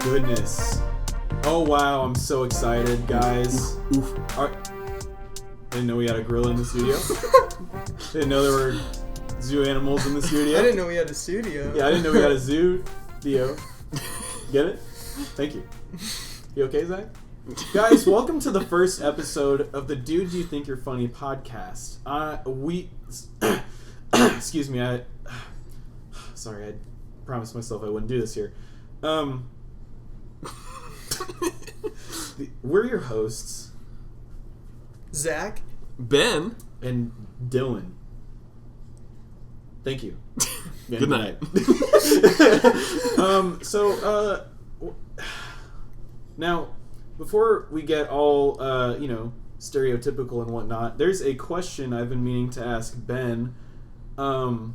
goodness. Oh wow, I'm so excited, guys. I didn't know we had a gorilla in the studio. Didn't know there were zoo animals in the studio. I didn't know we had a studio. Yeah, I didn't know we had a zoo. Theo. Get it? Thank you. You okay, Zach? Guys, welcome to the first episode of the Dude You Think You're Funny podcast. Excuse me, sorry, I promised myself I wouldn't do this here. We're your hosts, Zach, Ben, and Dylan. Thank you. Good night. Now, before we get all, stereotypical and whatnot, there's a question I've been meaning to ask Ben. Ben,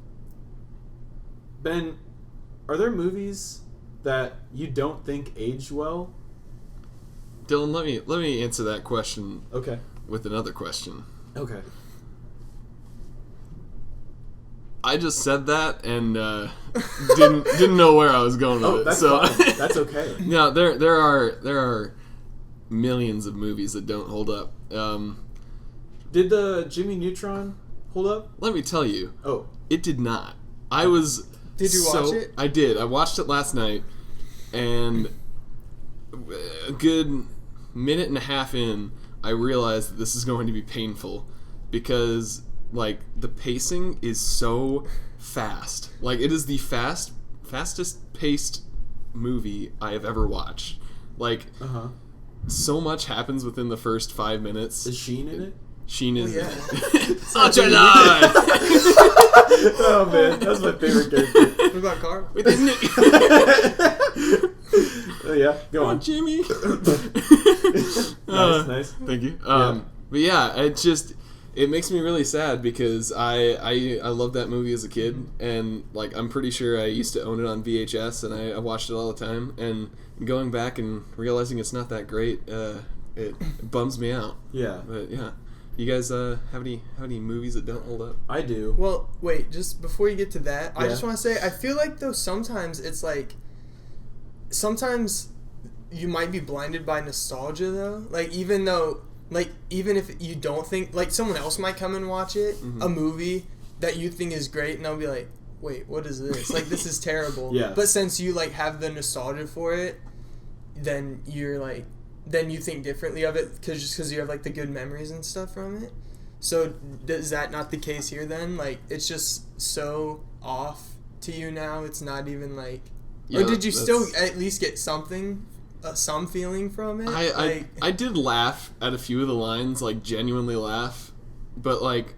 are there movies that you don't think aged well? Dylan, let me answer that question. Okay. With another question. Okay. I just said that and didn't know where I was going with it. That's so fine. That's okay. Yeah, there are millions of movies that don't hold up. Did the Jimmy Neutron hold up? Let me tell you. Oh, it did not. I was. Did you watch it? I did. I watched it last night, and a good minute and a half in, I realized that this is going to be painful because, like, the pacing is so fast. Like, it is the fastest paced movie I have ever watched. Like, so much happens within the first 5 minutes. Is Sheen in it? Sheen is yeah. such a lie. Oh man, that's my favorite character. What about Carl? Yeah, go on. Jimmy. Nice. Thank you. But yeah, it makes me really sad because I loved that movie as a kid, and like I'm pretty sure I used to own it on VHS, and I watched it all the time. And going back and realizing it's not that great, it bums me out. Yeah, but yeah. You guys have any movies that don't hold up? I do. Well, wait, just before you get to that, Yeah. I just want to say, I feel like, though, sometimes it's like, sometimes you might be blinded by nostalgia, though. Like, even if you don't think, like, someone else might come and watch it, a movie that you think is great, and they'll be like, wait, what is this? Like, this is terrible. Yeah. But since you, like, have the nostalgia for it, then you're, like, then you think differently of it because you have like the good memories and stuff from it. So is that not the case here then? Like it's just so off to you now. It's not even like, or did you still at least get something, some feeling from it? I did laugh at a few of the lines, like genuinely laugh, but like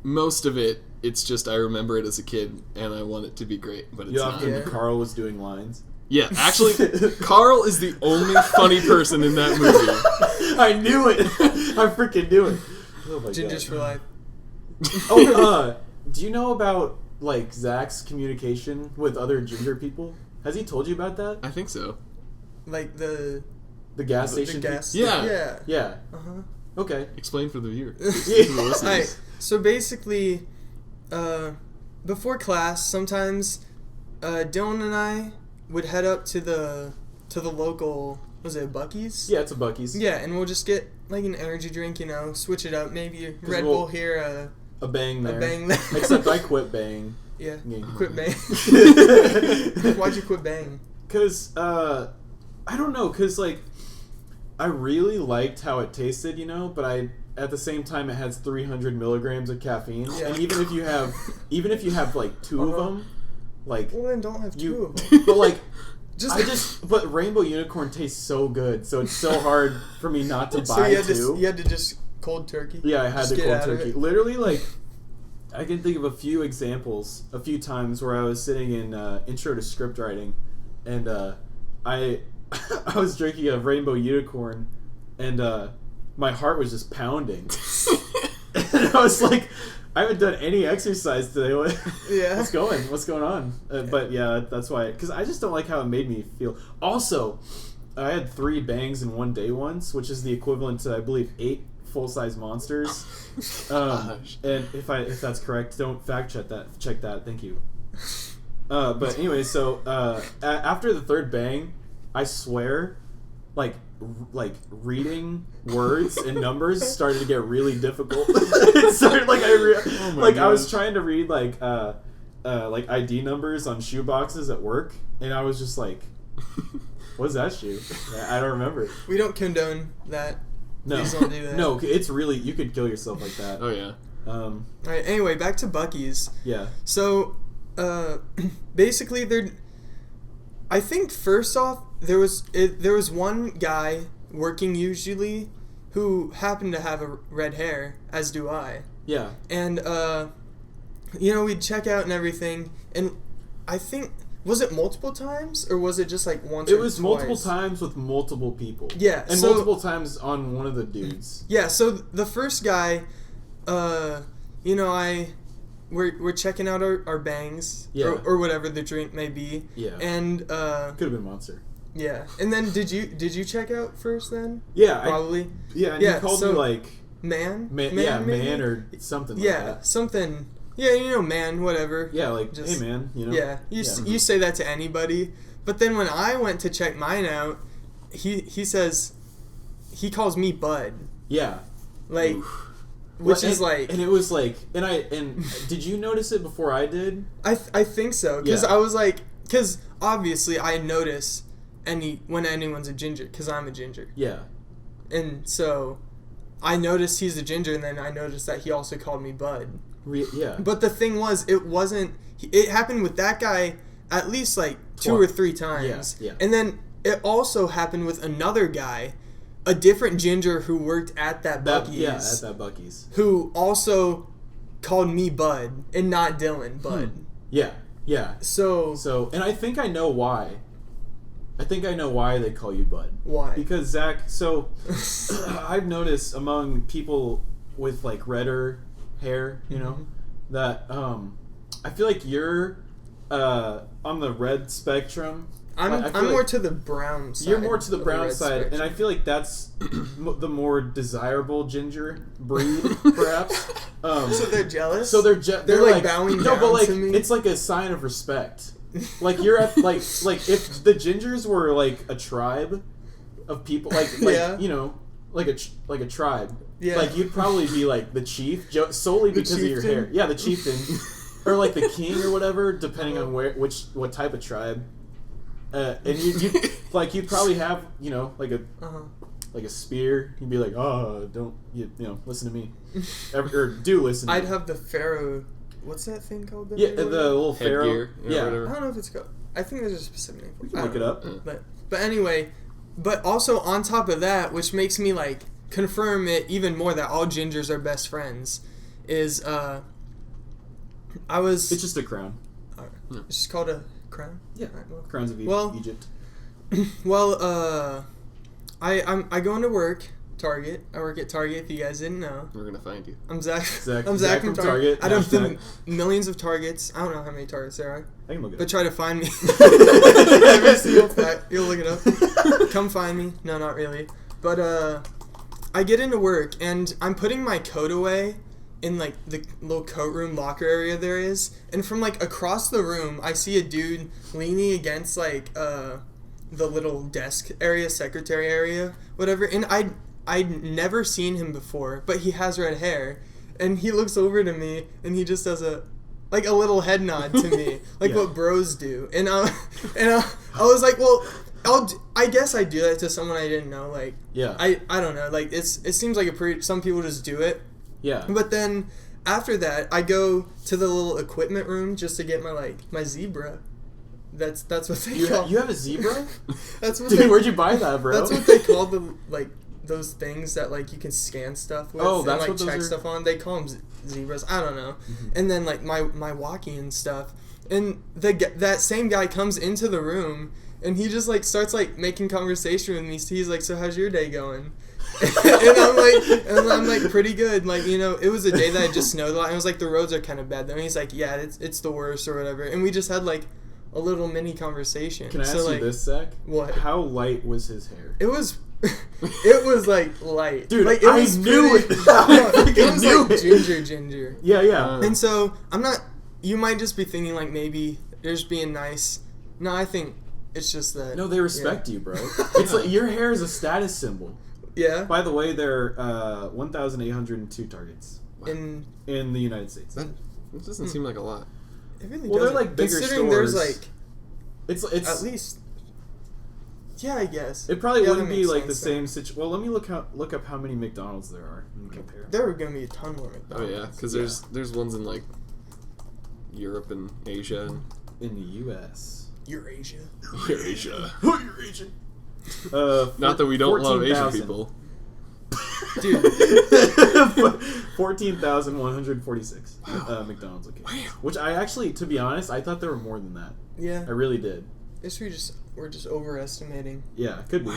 most of it, it's just I remember it as a kid and I want it to be great, but it's not. Yeah. Carl was doing lines. Yeah, actually, Carl is the only funny person in that movie. I knew it. I freaking knew it. Oh my Gingers God. for life. Do you know about like Zach's communication with other ginger people? Has he told you about that? I think so. Like the gas station. The gas. Yeah. Yeah. Okay. Explain for the viewer. Alright, so basically, before class, sometimes Dylan and I would head up to the local, was it Buc-ee's? Yeah, it's a Buc-ee's. Yeah, and we'll just get like an energy drink, switch it up. Maybe a Red Bull here, a Bang there. A Bang there. Except I quit Bang. Yeah, quit Bang. Why'd you quit Bang? Because, I don't know, because like, I really liked how it tasted, but at the same time it has 300 milligrams of caffeine. Yeah. And even if you have like two of them, like, well then don't have two of them. But like, but Rainbow Unicorn tastes so good, so it's so hard for me not to buy two. You had to just cold turkey. Yeah, I had just to cold turkey. Literally, like, I can think of a few examples, a few times where I was sitting in intro to script writing, and I was drinking a Rainbow Unicorn, and my heart was just pounding, and I was like, I haven't done any exercise today. Yeah. What's going on? But yeah, that's why. Because I just don't like how it made me feel. Also, I had 3 bangs in one day once, which is the equivalent to, I believe, 8 full-size monsters. And if that's correct, don't fact check that. Thank you. But anyway, so after the 3rd bang, I swear, like reading words and numbers started to get really difficult. It started like I was trying to read like ID numbers on shoe boxes at work, and I was just like, "What's that shoe?" I don't remember. We don't condone that. No, Please don't do that. no, it's really, you could kill yourself like that. Oh yeah. All right. Anyway, back to Buc-ee's. Yeah. So, basically, I think first off, there was one guy working usually who happened to have a red hair, as do I. Yeah. And we'd check out and everything, and I think, was it multiple times or was it just like once? It was multiple times with multiple people. Yeah, and so, multiple times on one of the dudes. Yeah. So the first guy, we're checking out our bangs, Yeah. or whatever the drink may be. Yeah. And Could have been Monster. yeah. And then did you check out first then? Yeah. Probably. And Yeah, he called so- me like Man, man or something like yeah, that. something. Yeah, man, whatever. Yeah, like, Just- hey man, Yeah, you say that to anybody. But then when I went to check mine out, he says, he calls me Bud. Yeah. Like, Oof. which is like, and it was like, and did you notice it before I did? I think so, because Yeah. I was like, because obviously I notice when anyone's a ginger, because I'm a ginger, Yeah. and so I noticed he's a ginger, and then I noticed that he also called me Bud. Yeah. But the thing was, it happened with that guy at least like 2 or 3 times. Yeah. And then it also happened with another guy, a different ginger who worked at that Buc-ee's. Yeah, at that Buc-ee's. Who also called me Bud and not Dylan, Bud. Yeah. Yeah. So And I think I know why. I think I know why they call you Bud. why? Because Zach, so I've noticed among people with like redder hair, that I feel like you're on the red spectrum. I'm more to the brown side. You're more to the of brown red side, spectrum. and I feel like that's the more desirable ginger breed, perhaps. So they're jealous. So they're like bowing no, down but like to me? it's like a sign of respect. Like you're at like if the gingers were like a tribe of people, like Yeah. like a tribe. Yeah. Like you'd probably be like the chief solely because of your hair. chieftain? Yeah, the chieftain, or like the king or whatever, depending on what type of tribe. And you like you'd probably have like a spear. You'd be like, oh, don't listen to me, or do listen. To I'd me. have the pharaoh. What's that thing called? The little pharaoh. Headgear, Yeah, whatever. I don't know if it's called. I think there's a specific name. we can look it up. But anyway, but also on top of that, which makes me like confirm it even more that all gingers are best friends, is It's just a crown. it's just called a crown. Yeah, Alright, well. crowns of Well- Egypt. Well, I go into work. Target. I work at Target. If you guys didn't know, We're gonna find you. I'm Zach. Zach I'm Zach from Target. I don't Hashtag. millions of Targets. I don't know how many Targets there are. I can look it But up. try to find me. Every single fact. You'll look it up. Come find me. No, not really. But I get into work and I'm putting my coat away in like the little coat room locker area there is, and from like across the room I see a dude leaning against like the little desk area, secretary area, whatever, and I'd never seen him before, but he has red hair, and he looks over to me and he just does a little head nod to me, like Yeah. what bros do, and I was like, well, I guess I do that to someone I didn't know, like Yeah. I don't know, like it seems like some people just do it, Yeah. but then after that I go to the little equipment room just to get my zebra. That's what they call. You have a zebra? That's what Dude, where'd you buy that, bro? That's what they call the those things that like you can scan stuff with Oh, and that's like what those check are? stuff on. They call them zebras. I don't know. And then like my walkie and stuff. And that same guy comes into the room and he just like starts like making conversation with me. He's like, "So how's your day going?" and I'm like pretty good. Like, it was a day that it just snowed a lot. And it was like the roads are kind of bad. Then he's like, "Yeah, it's the worst" or whatever. And we just had like a little mini conversation. Can I ask so, you this, Zach? What? How light was his hair? It was it was like light. Dude, like, I was knew pretty- it. I it was knew like it. ginger. Yeah, yeah. And so I'm not. You might just be thinking like maybe they're just being nice. No, I think It's just that. No, they respect you, bro. It's like your hair is a status symbol. Yeah. By the way, there are 1,802 targets In the United States. That doesn't seem like a lot. It really Well, doesn't. they're like bigger Considering stores. there's like It's at least. Yeah, I guess. It probably Yeah, wouldn't that be makes like the sense, same situation. Well, let me look up how many McDonald's there are and compare. There are gonna be a ton more Oh McDonald's. yeah, because there's ones in like Europe and Asia. And In the U.S. Eurasia. Asia. You're Asian. Not that we don't love Asian 14,000. people. Dude. 14,146 McDonald's locations. Wow. Which I actually, to be honest, I thought there were more than that. Yeah. I really did. Guess we're just overestimating. Yeah, could be.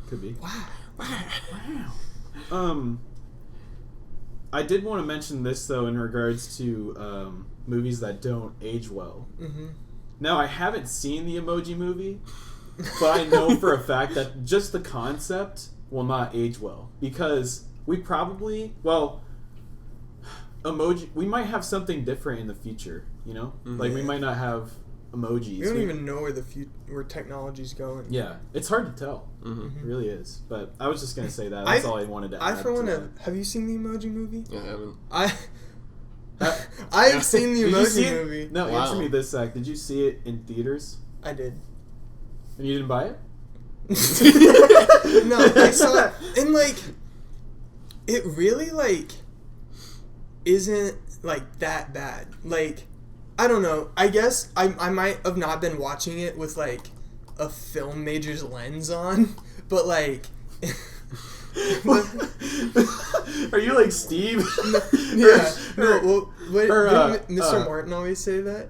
Could be. Wow. I did want to mention this though in regards to movies that don't age well. Mm-hmm. Now I haven't seen the Emoji Movie, but I know for a fact that just the concept will not age well because we probably we might have something different in the future. You know, like we might not have emojis. We don't even know where technology's going. Yeah, it's hard to tell. Mm-hmm. It really is. But I was just gonna say that. That's all I wanted to add. Have you seen the Emoji Movie? Yeah, I haven't. I've seen the Did you see Emoji it? Movie. No, Wow. answer me this, Zach. Did you see it in theaters? I did. And you didn't buy it? No, I saw it, and like, it really like isn't like that bad. Like, I don't know. I guess I might have not been watching it with like a film major's lens on, but like. Are you like Steve? Yeah. No. Well, or, didn't Mr. Martin always say that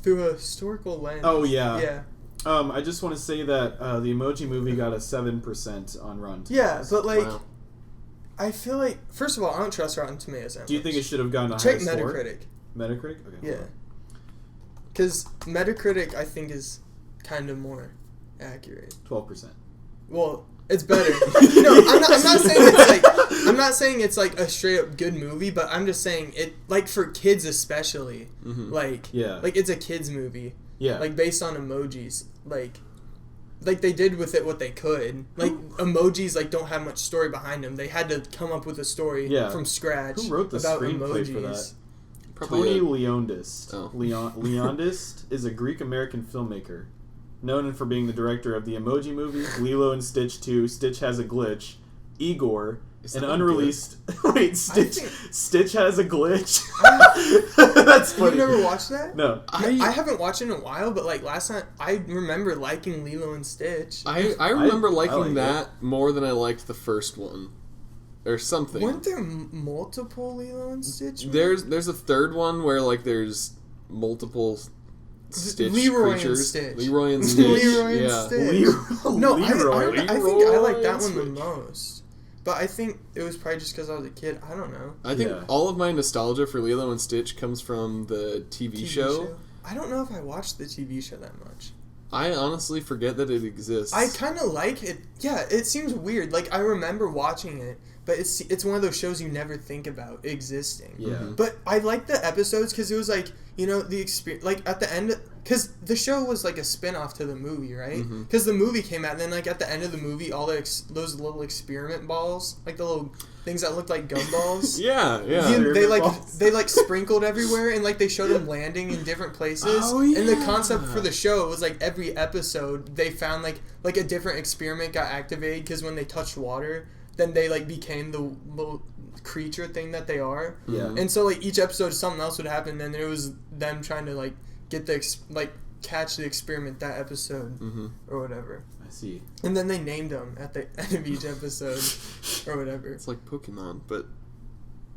through a historical lens? Oh yeah. Yeah. I just want to say that the Emoji Movie got a 7% on Rotten Tomatoes. Yeah, but like, Wow. I feel like first of all, I don't trust Rotten Tomatoes that Do you much. think it should have gotten a Check higher score? Metacritic? Metacritic? Okay. Yeah. Because Metacritic, I think, is kind of more accurate. 12%. Well, it's better. No, I'm not saying it's like I'm not saying it's like a straight up good movie, but I'm just saying it like for kids especially. Mm-hmm. Like Yeah. like it's a kids movie. Yeah. Like based on emojis. Like they did with it what they could. Like emojis like don't have much story behind them. They had to come up with a story from scratch. Who wrote the about screenplay emojis. for that? Probably Tony Leondist. Oh. Leondist is a Greek-American filmmaker, known for being the director of the Emoji Movie, Lilo and Stitch 2, Stitch Has a Glitch, Igor, Is an that unreleased... Wait, Stitch think- Stitch Has a Glitch? That's funny. You've never watched that? No. I haven't watched it in a while, but like last time I remember liking Lilo and Stitch. I remember I liking like that more than I liked the first one, or something. Weren't there multiple Lilo and Stitch? movies? There's a third one where like there's multiple Stitch Leroy and creatures. Stitch. Leroy and Stitch. Leroy and Yeah. Stitch. No, Leroy. I think I like that and one the Stitch. most. But I think it was probably just because I was a kid. I don't know. I think Yeah. all of my nostalgia for Lilo and Stitch comes from the TV show. I don't know if I watched the TV show that much. I honestly forget that it exists. I kind of like it. Yeah, it seems weird. Like I remember watching it, but it's one of those shows you never think about existing. Yeah. Mhm. But I liked the episodes because it was like, you know, the experience. Like at the end, because the show was like a spin-off to the movie, right? Mhm. Because the movie came out, and then like at the end of the movie, all those little experiment balls, like the little things that looked like gumballs. Yeah, yeah. They balls. they sprinkled everywhere, and like they showed them landing in different places. Oh, And the yeah. concept for the show was like every episode they found like a different experiment got activated because when they touched water, then they like became the little creature thing that they are. Yeah. And so like each episode something else would happen, and it was them trying to like get the catch the experiment that episode Mm-hmm. or whatever. I see. And then they named them at the end of each episode or whatever. It's like Pokemon, but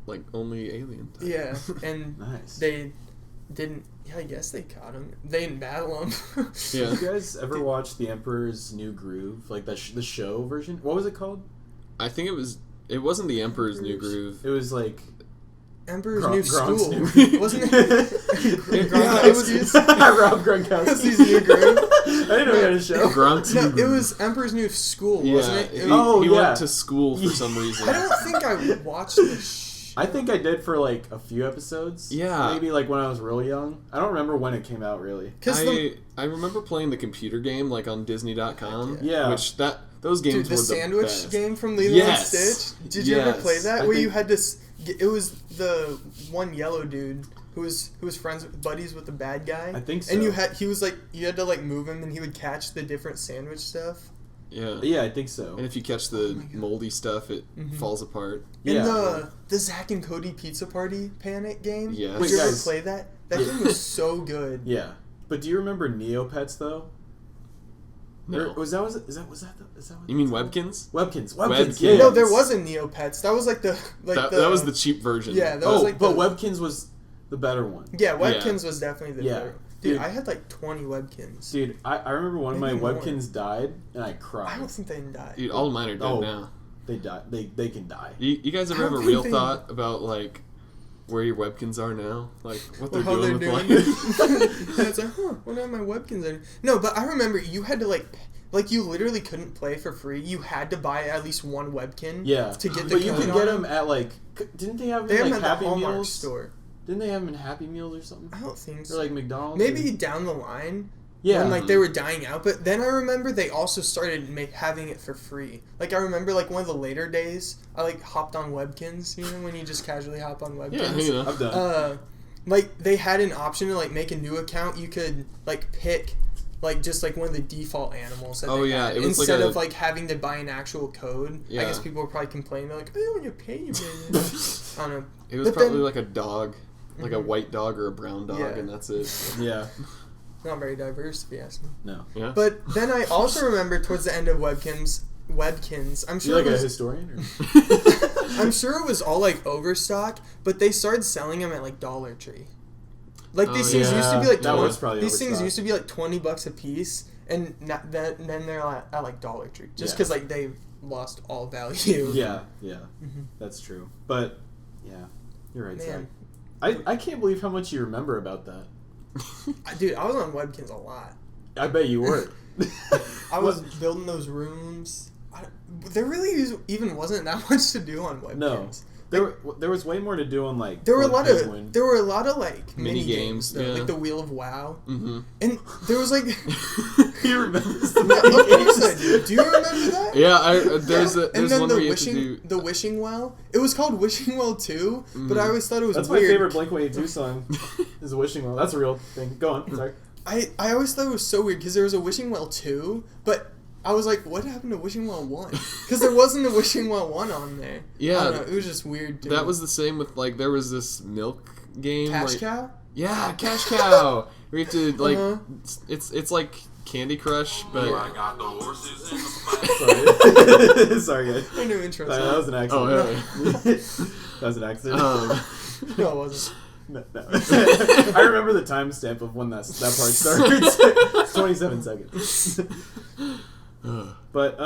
like only alien type. Yeah, and Nice. they didn't. Yeah, I guess they caught him. They didn't battle him. Yeah. Did you guys ever watch The Emperor's New Groove? Like the show version? What was it called? I think it wasn't the Emperor's New Groove. It was like... Emperor's Gronk- New Gronk's School, New- wasn't it? Yeah, it was Rob Gronkowski's Gronkowski. New Groove. I didn't know he had a show. Gronk's No, New it Groove. was Emperor's New School, Yeah, wasn't it? he, It- Oh, he yeah. went to school for some reason. I don't think I watched the I think I did for like a few episodes. Yeah. Maybe like when I was real young. I don't remember when it came out really. I remember playing the computer game like on Disney.com. Yeah. Which those games were the the sandwich best. game from Lilo and Stitch. Did you ever play that? Where you had to... It was the one yellow dude who was friends with buddies with the bad guy. I think so. And you had to like move him and he would catch the different sandwich stuff. Yeah. Yeah, I think so. And if you catch the moldy stuff, it falls apart. And Yeah. the Zach and Cody Pizza Party Panic game. Yes. Did you ever guys. play that? That game was so good. Yeah. But do you remember Neopets though? No. Or was that what You mean that's called? Webkins? Webkins. Webkins. Yeah. No, there wasn't Neopets. That was like the That was the cheap version. Yeah, that was like but the- Webkins was the better one. Yeah, Webkins was definitely the Yeah. better. Dude, Dude. I had like 20 Webkins. Dude, I remember one of my Maybe more. Webkins died and I cried. I don't think they died. Dude, all of mine are dead Oh. now. They died. They can die. You guys ever I have a don't real think they- thought about like where your Webkins are now? Like what they're How doing they're with doing. life? And it's like, what are my Webkins in? No, but I remember you had to like you literally couldn't play for free. You had to buy at least one Webkin. Yeah. To get the But you code could on get them. them at like. Didn't they have They them have in them like at the Happy Hallmark Meals? store. Didn't they have them in Happy Meals or something? I don't think Or so. like McDonald's? Maybe or- down the line. Yeah. When like they were dying out, but then I remember they also started having it for free. Like I remember like one of the later days, I like hopped on Webkins. You know when you just casually hop on Webkins. Yeah, you know. I've done. Like they had an option to like make a new account. You could like pick like just like one of the default animals that Oh, they yeah, had it was instead like of like having to buy an actual code. Yeah. I guess people were probably complaining. They're like, I don't want to pay you. I don't know. It was But probably then- like a dog. Like a white dog or a brown dog, Yeah. and that's it. Yeah. Not very diverse, if you ask me. No. Yeah. But then I also remember towards the end of Webkins, I'm You sure like it a was, historian? Or? I'm sure it was all like overstock, but they started selling them at like Dollar Tree. Like these things used to be like that was probably these things overstock. used to be like $20 a piece, and then they're at like Dollar Tree just Yeah. because like they lost all value. Yeah. Yeah. Mhm. That's true. But yeah, you're right. Zach. Man, I can't believe how much you remember about that. dude, I was on Webkins a lot. I bet you were. I was building those rooms. There really even wasn't that much to do on Webkins. No. There was way more to do on like There were a Blood lot Penguin. of there were a lot of like Mini mini games, games, though, yeah. like the Wheel of WoW, Mm-hmm. and there was like He remembers the of course I games. do. Do you remember that? Yeah, there's And then one the where you have to wishing do. the wishing well. It was called Wishing Well 2, but I always thought it was That's weird. my favorite Blink-182 song. Is a wishing well. That's a real thing. Go on. Sorry. I always thought it was so weird because there was a Wishing Well 2, but I was like, what happened to Wishing Well 1? Because there wasn't a Wishing Well 1 on there. Yeah. I don't know, it was just weird. Dude. That was the same with like there was this milk game. Cash like, Cow. Yeah, Cash Cow. We have to like Uh-huh. it's like Candy Crush, but I got the horses in the Sorry. Sorry, guys. I knew intro. Sorry, that was an accident. Oh, yeah. That was an accident. No, it wasn't. No. I remember the timestamp of when that part starts. It's 27 seconds. But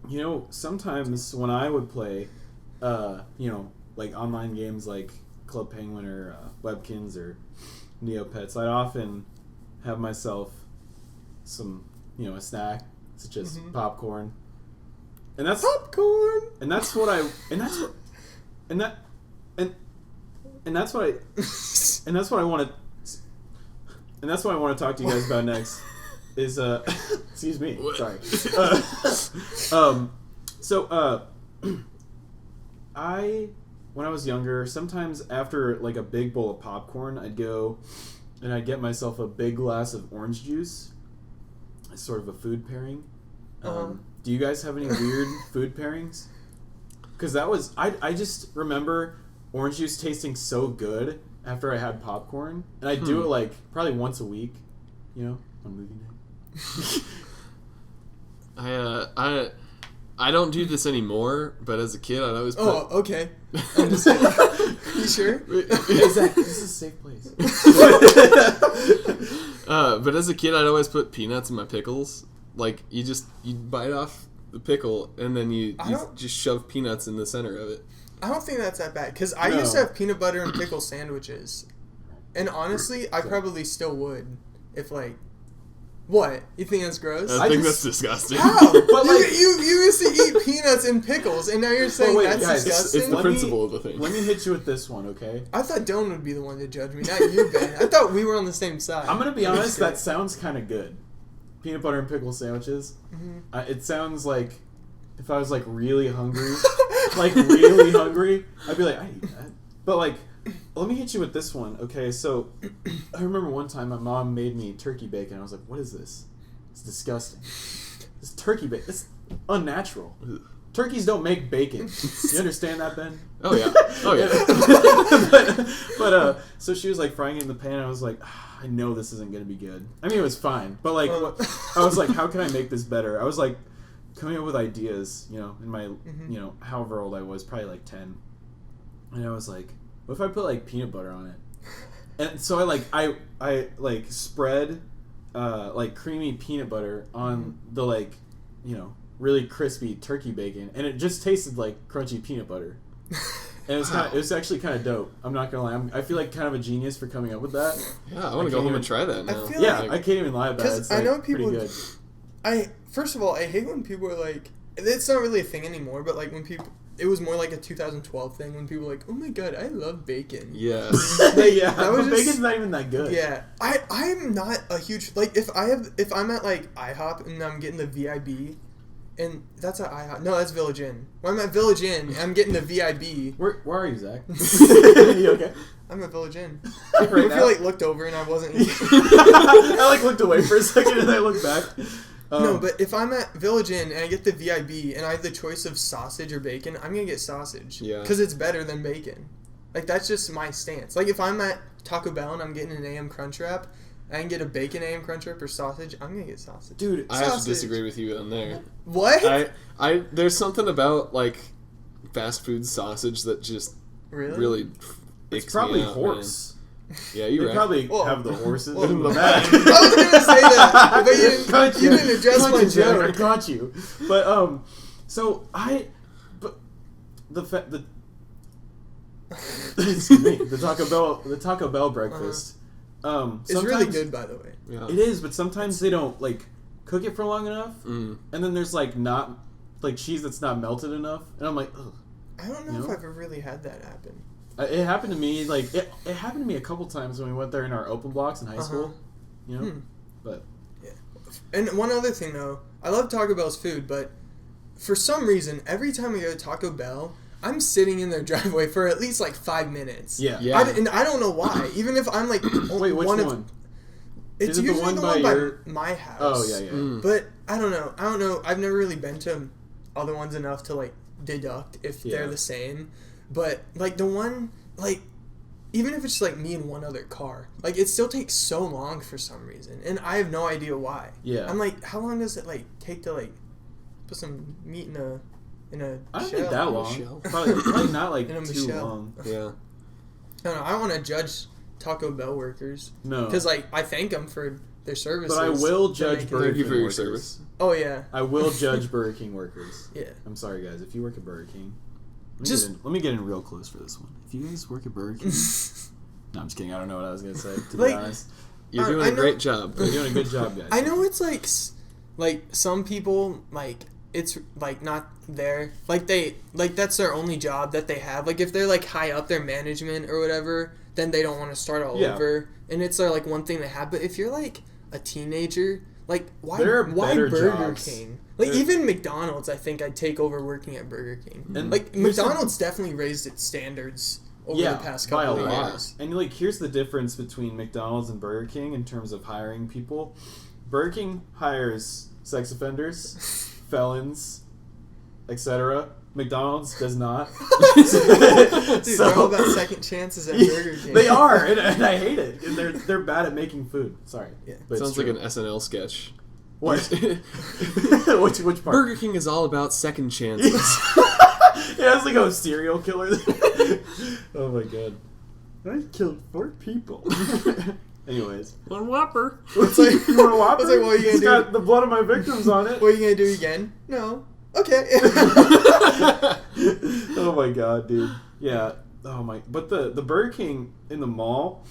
you know, sometimes when I would play, you know, like online games like Club Penguin or Webkins or Neopets, I'd often have myself some, you know, a snack such as popcorn, and that's Popcorn. and that's what I and that's what and that and that's what I and that's what I want to and that's what I want to talk to you guys about next is excuse me, sorry. I when I was younger, sometimes after like a big bowl of popcorn, I'd go and I'd get myself a big glass of orange juice. It's sort of a food pairing. Do you guys have any weird food pairings? Because that was I just remember orange juice tasting so good after I had popcorn, and I'd do it like probably once a week, you know, on movie night. I don't do this anymore, but as a kid I'd always put Oh, okay. I'm just kidding. You sure? Exactly. This is a safe place. but as a kid I'd always put peanuts in my pickles. Like you bite off the pickle and then you just shove peanuts in the center of it. I don't think that's that bad because I No. used to have peanut butter and pickle sandwiches, and honestly, I probably still would if like What? You think that's gross? I think that's disgusting. How? But, like- you used to eat peanuts and pickles, and now you're saying wait, that's guys, disgusting? It's the Let me- principle of the thing. Let me hit you with this one, okay? I thought Dylan would be the one to judge me, not you, Ben. I thought we were on the same side. I'm gonna be honest. That sounds kind of good. Peanut butter and pickle sandwiches. Mm-hmm. It sounds like if I was like really hungry, I'd be like, I eat that. But like, let me hit you with this one, okay? So, I remember one time my mom made me turkey bacon. I was like, what is this? It's disgusting. This turkey bacon. It's unnatural. Turkeys don't make bacon. You understand that, Ben? Oh yeah. Oh yeah. So she was like frying it in the pan. And I was like, I know this isn't gonna be good. I mean, it was fine, but like, I was like, how can I make this better? I was like, coming up with ideas, you know, in my, you know, however old I was, probably like 10, and I was like, what if I put like peanut butter on it? And so I like spread like creamy peanut butter on the like, you know, really crispy turkey bacon, and it just tasted like crunchy peanut butter. And it was actually kind of dope. I'm not gonna lie. I feel like kind of a genius for coming up with that. Yeah, I want to go home and try that now. I feel Yeah, like, I can't even lie about it. because It's I like, know people. pretty good. First of all, I hate when people are like, it's not really a thing anymore, but like when people, it was more like a 2012 thing when people were like, oh my god, I love bacon. Yes. Yeah, That was but just- bacon's not even that good. Yeah, I'm not a huge like if I'm at like IHOP and I'm getting the VIB, and that's at IHOP. No, that's Village Inn. When I'm at Village Inn, and I'm getting the VIB. Where are you, Zach? You okay? I'm at Village Inn. Right What if now? you like looked over and I wasn't? I like looked away for a second and I looked back. No, but if I'm at Village Inn and I get the VIB and I have the choice of sausage or bacon, I'm gonna get sausage. Yeah. Because it's better than bacon. Like that's just my stance. Like if I'm at Taco Bell and I'm getting an AM Crunch Wrap, I can get a bacon AM Crunch Wrap or sausage. I'm gonna get sausage. dude, I have to Sausage. disagree with you on there. What? I there's something about like fast food sausage that just really it's icks probably me out, horse. man. Yeah, you're They right. probably Well, have the horses well, in the I back. was gonna say that, but Caught you didn't address Caught my you, Jack. I joke. caught you. But so the excuse me, the Taco Bell breakfast. It's really sometimes- good, by the way. Yeah. It is, but sometimes they don't like cook it for long enough, Mm. and then there's like not like cheese that's not melted enough, and I'm like, ugh. I don't know You if know? I've ever really had that happen. It happened to me. Like it happened to me a couple times when we went there in our open blocks in high school. You know, but And one other thing though, I love Taco Bell's food, but for some reason, every time I go to Taco Bell, I'm sitting in their driveway for at least like 5 minutes. yeah. Yeah. And I don't know why. Even if I'm like Wait, which one? It's Is it the usually one the by one by your- my house. Oh yeah, yeah. Mm. But I don't know. I've never really been to other ones enough to like deduct if Yeah. they're the same. But like the one like even if it's like me and one other car, like it still takes so long for some reason, and I have no idea why. Yeah. I'm like, how long does it like take to like put some meat in a I don't shell? think that long. Shell. Probably not like In a too Michelle. long. Yeah. I don't know. I don't want to judge Taco Bell workers No, because like I thank them for their services. but I will for judge making- Burger Thank you King for your workers. service. Oh yeah, I will judge Burger King workers. yeah. I'm sorry, guys. If you work at Burger King, Just- let me get in real close for this one. If you guys work at Burger King, no, I'm just kidding. I don't know what I was gonna say. To Like- be honest, You're I doing a know- great job. you're doing a good job, guys. I know it's like some people like it's like not there like they like that's their only job that they have. Like if they're like high up their management or whatever, then they don't want to start all Yeah. over, and it's like one thing they have. But if you're like a teenager, like why There are why better Burger jobs. King? Like There- even McDonald's, I think I'd take over working at Burger King. And Like here's the- McDonald's definitely raised its standards over yeah, the past by a couple of lot. years. And like, here's the difference between McDonald's and Burger King in terms of hiring people. Burger King hires sex offenders, felons, etc. McDonald's does not. Dude, they're all about second chances at Burger King. They are, and I hate it. And they're bad at making food. Sorry, Yeah. but it's Sounds like true. an SNL sketch. What? which part? Burger King is all about second chances. Yeah, it's like a serial killer. Oh my god. I killed 4 people. Anyways. One Whopper. It's like, You want a Whopper? it's like, what are you It's gonna do? got the blood of my victims on it. What are you gonna do again? No. Okay. Oh my god, dude. Yeah. Oh my. But the Burger King in the mall,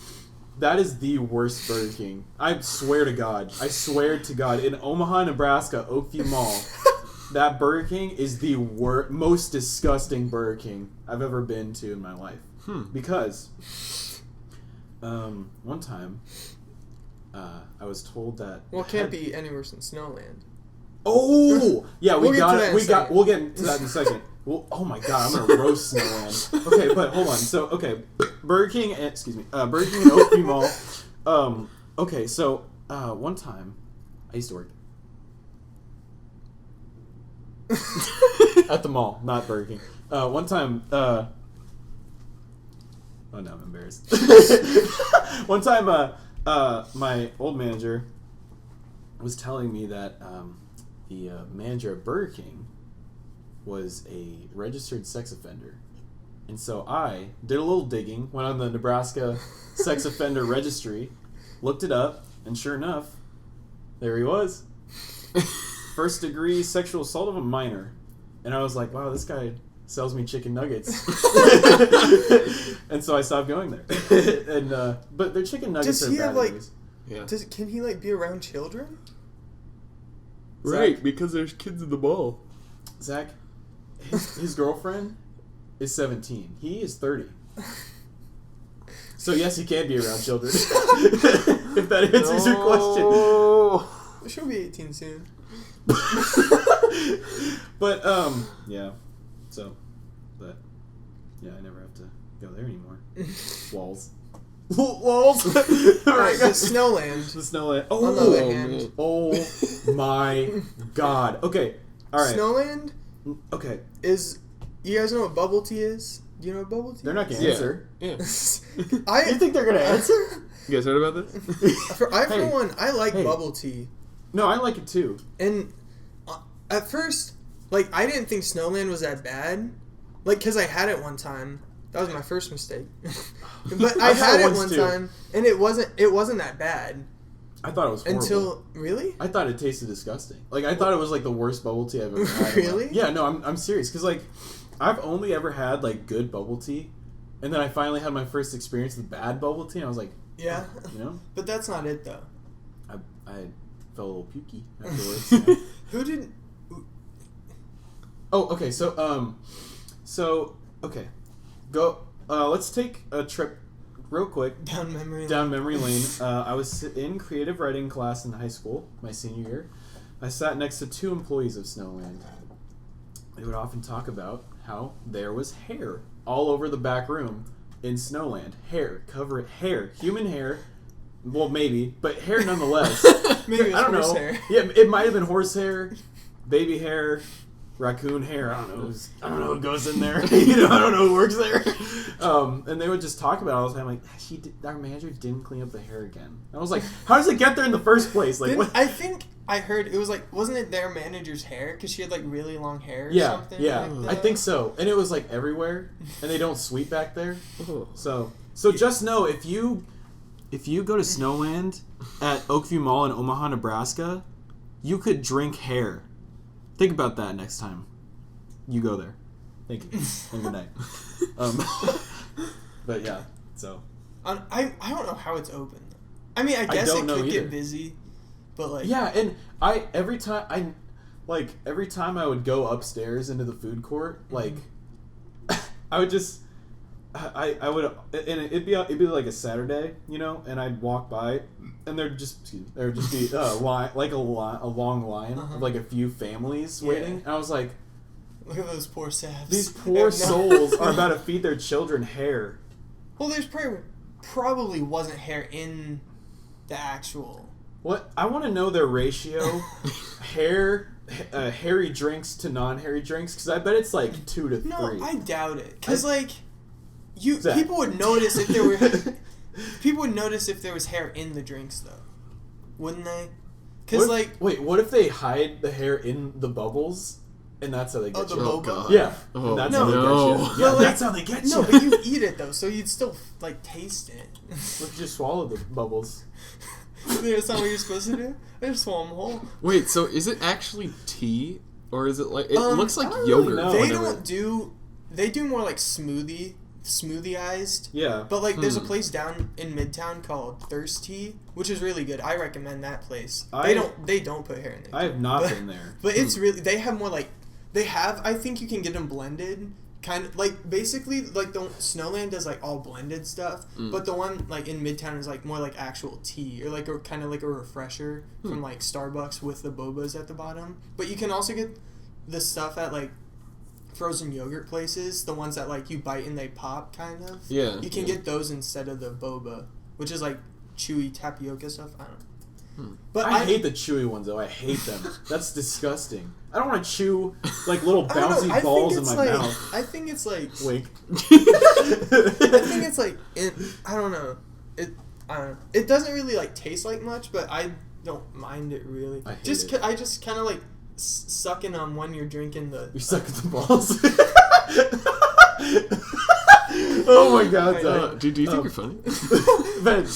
That is the worst Burger King. I swear to God. In Omaha, Nebraska, Oakview Mall, that Burger King is the most disgusting Burger King I've ever been to in my life. Because one time I was told that... Well, it can't be any worse than Snowland. Oh! Yeah, We'll get to that in a second. Well, oh my God, I'm gonna roast Snowland. Okay, but hold on. So, okay, Burger King and Oakview Mall. Okay, so one time, I used to work at the mall, not Burger King. One time, oh no, I'm embarrassed. One time, my old manager was telling me that the manager of Burger King was a registered sex offender. And so I did a little digging, went on the Nebraska sex offender registry, looked it up, and sure enough, there he was. First degree sexual assault of a minor. And I was like, wow, this guy sells me chicken nuggets. And so I stopped going there. And but their chicken nuggets are bad anyways. Yeah. Can he like be around children? Right, Zach, because there's kids in the mall. Zach, his girlfriend is 17. He is 30. So yes, he can be around children. If that answers your question. She'll be 18 soon. But yeah. So, but yeah, I never have to go there anymore. Walls. Walls. Alright, the Snowland. The Snowland. On the other hand. Oh my God. Okay. All right. Snowland Okay. is. You guys know what bubble tea is? Do you know what bubble tea? They're not gonna Yeah. answer. Yeah. You think they're gonna answer? You guys heard about this? For one, I like Hey. bubble tea. No, I like it too. And at first, like, I didn't think Snowland was that bad. Like, because I had it one time. That was my first mistake. But I I've had had it it once one too. time, and it wasn't that bad. I thought it was horrible. Until, really? I thought it tasted disgusting. Like, I thought it was like the worst bubble tea I've ever had. Really? Yeah, no, I'm serious. Because, like, I've only ever had, like, good bubble tea. And then I finally had my first experience with bad bubble tea. And I was like, Yeah. you know? But that's not it, though. I felt a little pukey afterwards. Yeah. Who did... Oh, okay. Okay. Go. Let's take a trip real quick Down memory lane. down memory lane. I was in creative writing class in high school, my senior year. I sat next to two employees of Snowland. They would often talk about how there was hair all over the back room in Snowland. Hair, human hair. Well, maybe, but hair nonetheless. Maybe it was I don't horse know. hair. Yeah, it might have been horse hair, baby hair, raccoon hair. I don't know. I don't know who goes in there. I don't know who works there. And they would just talk about it all the time. Like, our manager didn't clean up the hair again. I was like, how does it get there in the first place? Like, what? I think I heard it was like, wasn't it their manager's hair? Because she had like really long hair or Yeah, something? yeah. Like I that? think so. And it was like everywhere, and they don't sweep back there. Oh. So just know if you go to Snowland at Oakview Mall in Omaha, Nebraska, you could drink hair. Think about that next time you go there. Thank you. And good night. But yeah, so I don't know how it's open. I mean, I guess don't it know could either. get busy, but like yeah, and every time I would go upstairs into the food court, like I would just. I would, and it'd be like a Saturday, and I'd walk by, and there'd just be a long line of like a few families waiting, and I was like, look at those poor saps. these poor souls are about to feed their children hair. Well, there's probably wasn't hair in the actual. What I want to know their ratio, hairy drinks to non-hairy drinks, because I bet it's like 2 to 3. No, I doubt it. Because Zach. people would notice if there were people would notice if there was hair in the drinks though, wouldn't they? Because wait, what if they hide the hair in the bubbles, and that's how they get the you? boba. God. Yeah, Oh, and that's no. how they get No. you. But, Yeah, like, that's how they get you. No, but you eat it though, so you'd still like taste it. What if you just swallow the bubbles? That's not what you're supposed to do. I just swallow them whole. Wait, so is it actually tea? Or is it like... It looks like I don't yogurt. really know. They whatever. don't do. They do more like smoothie smoothie-ized. Yeah. But like, there's a place down in Midtown called Thirsty, which is really good. I recommend that place. They don't put hair in it. I have not been there. But it's really, they have more like, I think you can get them blended. Kind of like, basically, like the Snowland does like all blended stuff, but the one like in Midtown is like more like actual tea or like a kind of like a refresher from like Starbucks with the bobas at the bottom. But you can also get the stuff at like frozen yogurt places, the ones that like you bite and they pop, kind of. Yeah. You can get those instead of the boba, which is like chewy tapioca stuff. I don't know. But I hate the chewy ones though. I hate them. That's disgusting. I don't want to chew like little bouncy balls in my mouth. I think it's like Wink. I think it's like I don't know. I don't know. It doesn't really like taste like much, but I don't mind it really. I hate it. I just kind of like sucking on when you're drinking the. You suck at the balls. Oh my god, Dude, do you think you're funny? Ben,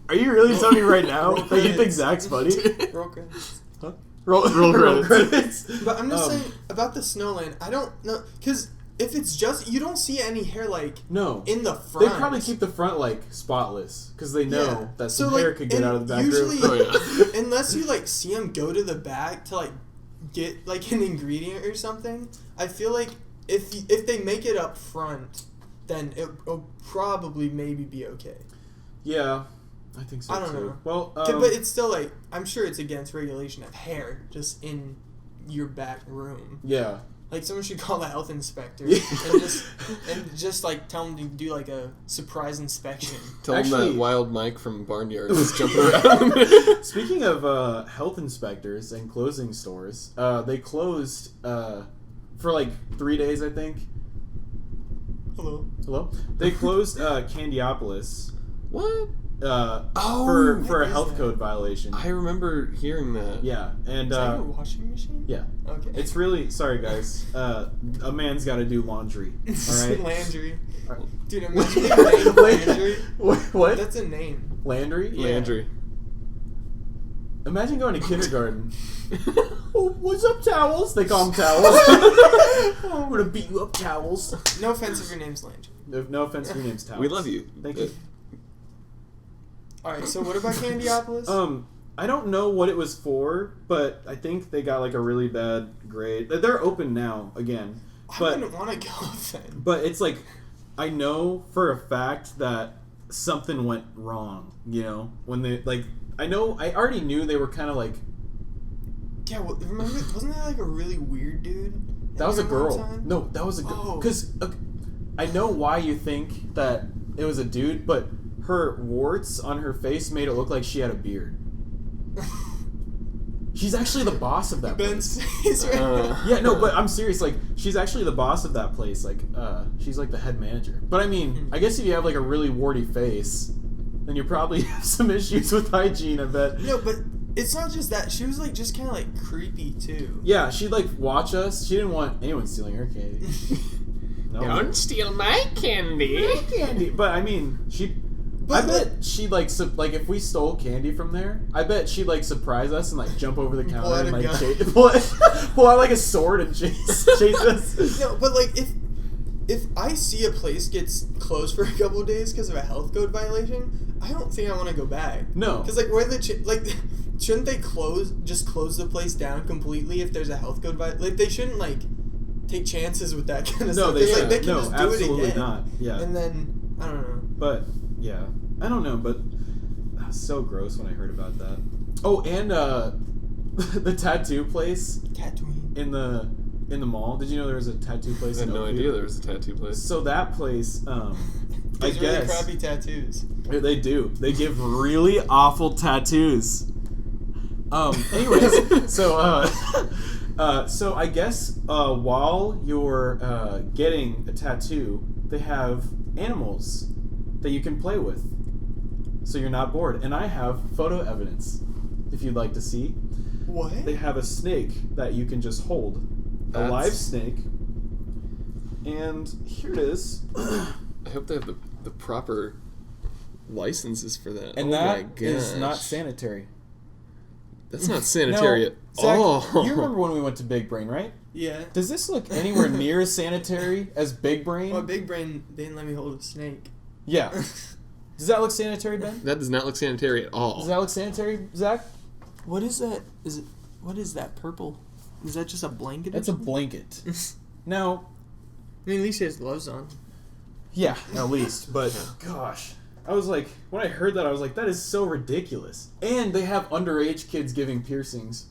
are you really telling me right now that you think Zach's funny? Roll credits. Huh? Roll credits. But I'm just saying about the Snowland. I don't know because if it's just you don't see any hair like in the front. They probably keep the front like spotless because they know that some hair could get out of the back usually, room. Unless you like see them go to the back to like get like an ingredient or something, I feel like if they make it up front, then it'll probably maybe be okay. Yeah. I think so I don't too. know. Well, but it's still like I'm sure it's against regulation of hair just in your back room. Yeah. Like someone should call the health inspector Yeah. and just like tell them to do like a surprise inspection. Tell them that Wild Mike from Barnyard is jumping around. Speaking of health inspectors and closing stores, they closed for like 3 days, I think. Hello. They closed Candyopolis. What? For a health code violation. I remember hearing that. Yeah, and is that your washing machine? Yeah. Okay. It's really sorry, guys. A man's got to do laundry. All right. Landry. Right. Dude, imagine being named Landry. What? That's a name. Landry? Yeah. Landry. Imagine going to kindergarten. Oh, what's up, towels? They call them towels. I'm gonna beat you up, towels. No offense if your name's Landry. No offense if your name's towels. We love you. Thank you. Alright, so what about Candyopolis? I don't know what it was for, but I think they got like a really bad grade. They're open now again. But, I wouldn't want to go then. But it's like, I know for a fact that something went wrong, you know? When they, like, I already knew they were kind of like... Yeah, well, remember, wasn't that like a really weird dude? That was a girl. No, that was a girl. Because I know why you think that it was a dude, but her warts on her face made it look like she had a beard. She's actually the boss of that place. Yeah, no, but I'm serious. Like, she's actually the boss of that place. Like, she's like the head manager. But I mean, I guess if you have like a really warty face, then you probably have some issues with hygiene, I bet. No, but it's not just that. She was like just kind of like creepy too. Yeah, she'd like watch us. She didn't want anyone stealing her candy. No. Don't steal my candy. But I mean, I bet she'd like if we stole candy from there, I bet she'd like surprise us and like jump over the counter and like pull out like a sword and chase us. No, but like if I see a place gets closed for a couple of days because of a health code violation, I don't think I want to go back. No, because like where shouldn't they close the place down completely if there's a health code violation? Like they shouldn't like take chances with that kind of stuff. They like, they can just do absolutely it again. not. Yeah, and then I don't know. But yeah, I don't know. But that was so gross when I heard about that. Oh, and the tattoo place. Tatooine. In the mall. Did you know there was a tattoo place? I had no idea there was a tattoo place. So that place, I guess really crappy tattoos. They do. They give really awful tattoos. Anyways, so I guess while you're getting a tattoo, they have animals that you can play with, so you're not bored. And I have photo evidence, if you'd like to see. What? They have a snake that you can just hold, a live snake. And here it is. I hope they have the proper licenses for that. And oh that my gosh. is not sanitary. That's not sanitary at Zach, all. You remember when we went to Big Brain, right? Yeah. Does this look anywhere near as sanitary as Big Brain? Well, Big Brain didn't let me hold a snake. Yeah. Does that look sanitary, Ben? That does not look sanitary at all. Does that look sanitary, Zach? What is that? What is that purple? Is that just a blanket? That's a blanket. Now, I mean, at least he has gloves on. yeah, at least. But gosh, I was like, when I heard that, I was like, that is so ridiculous. And they have underage kids giving piercings.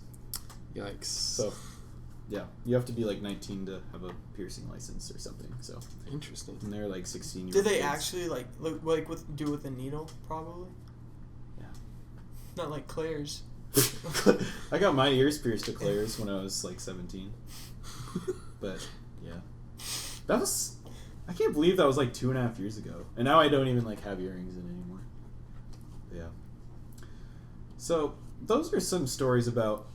Yikes. So, yeah, you have to be like 19 to have a piercing license or something. So Interesting. and they're like 16 years Did old. they actually do with a needle? Probably. Yeah. Not like Claire's. I got my ears pierced at Claire's when I was like 17. But yeah, that was. I can't believe that was like 2.5 years ago, and now I don't even like have earrings in anymore. But yeah. So those are some stories about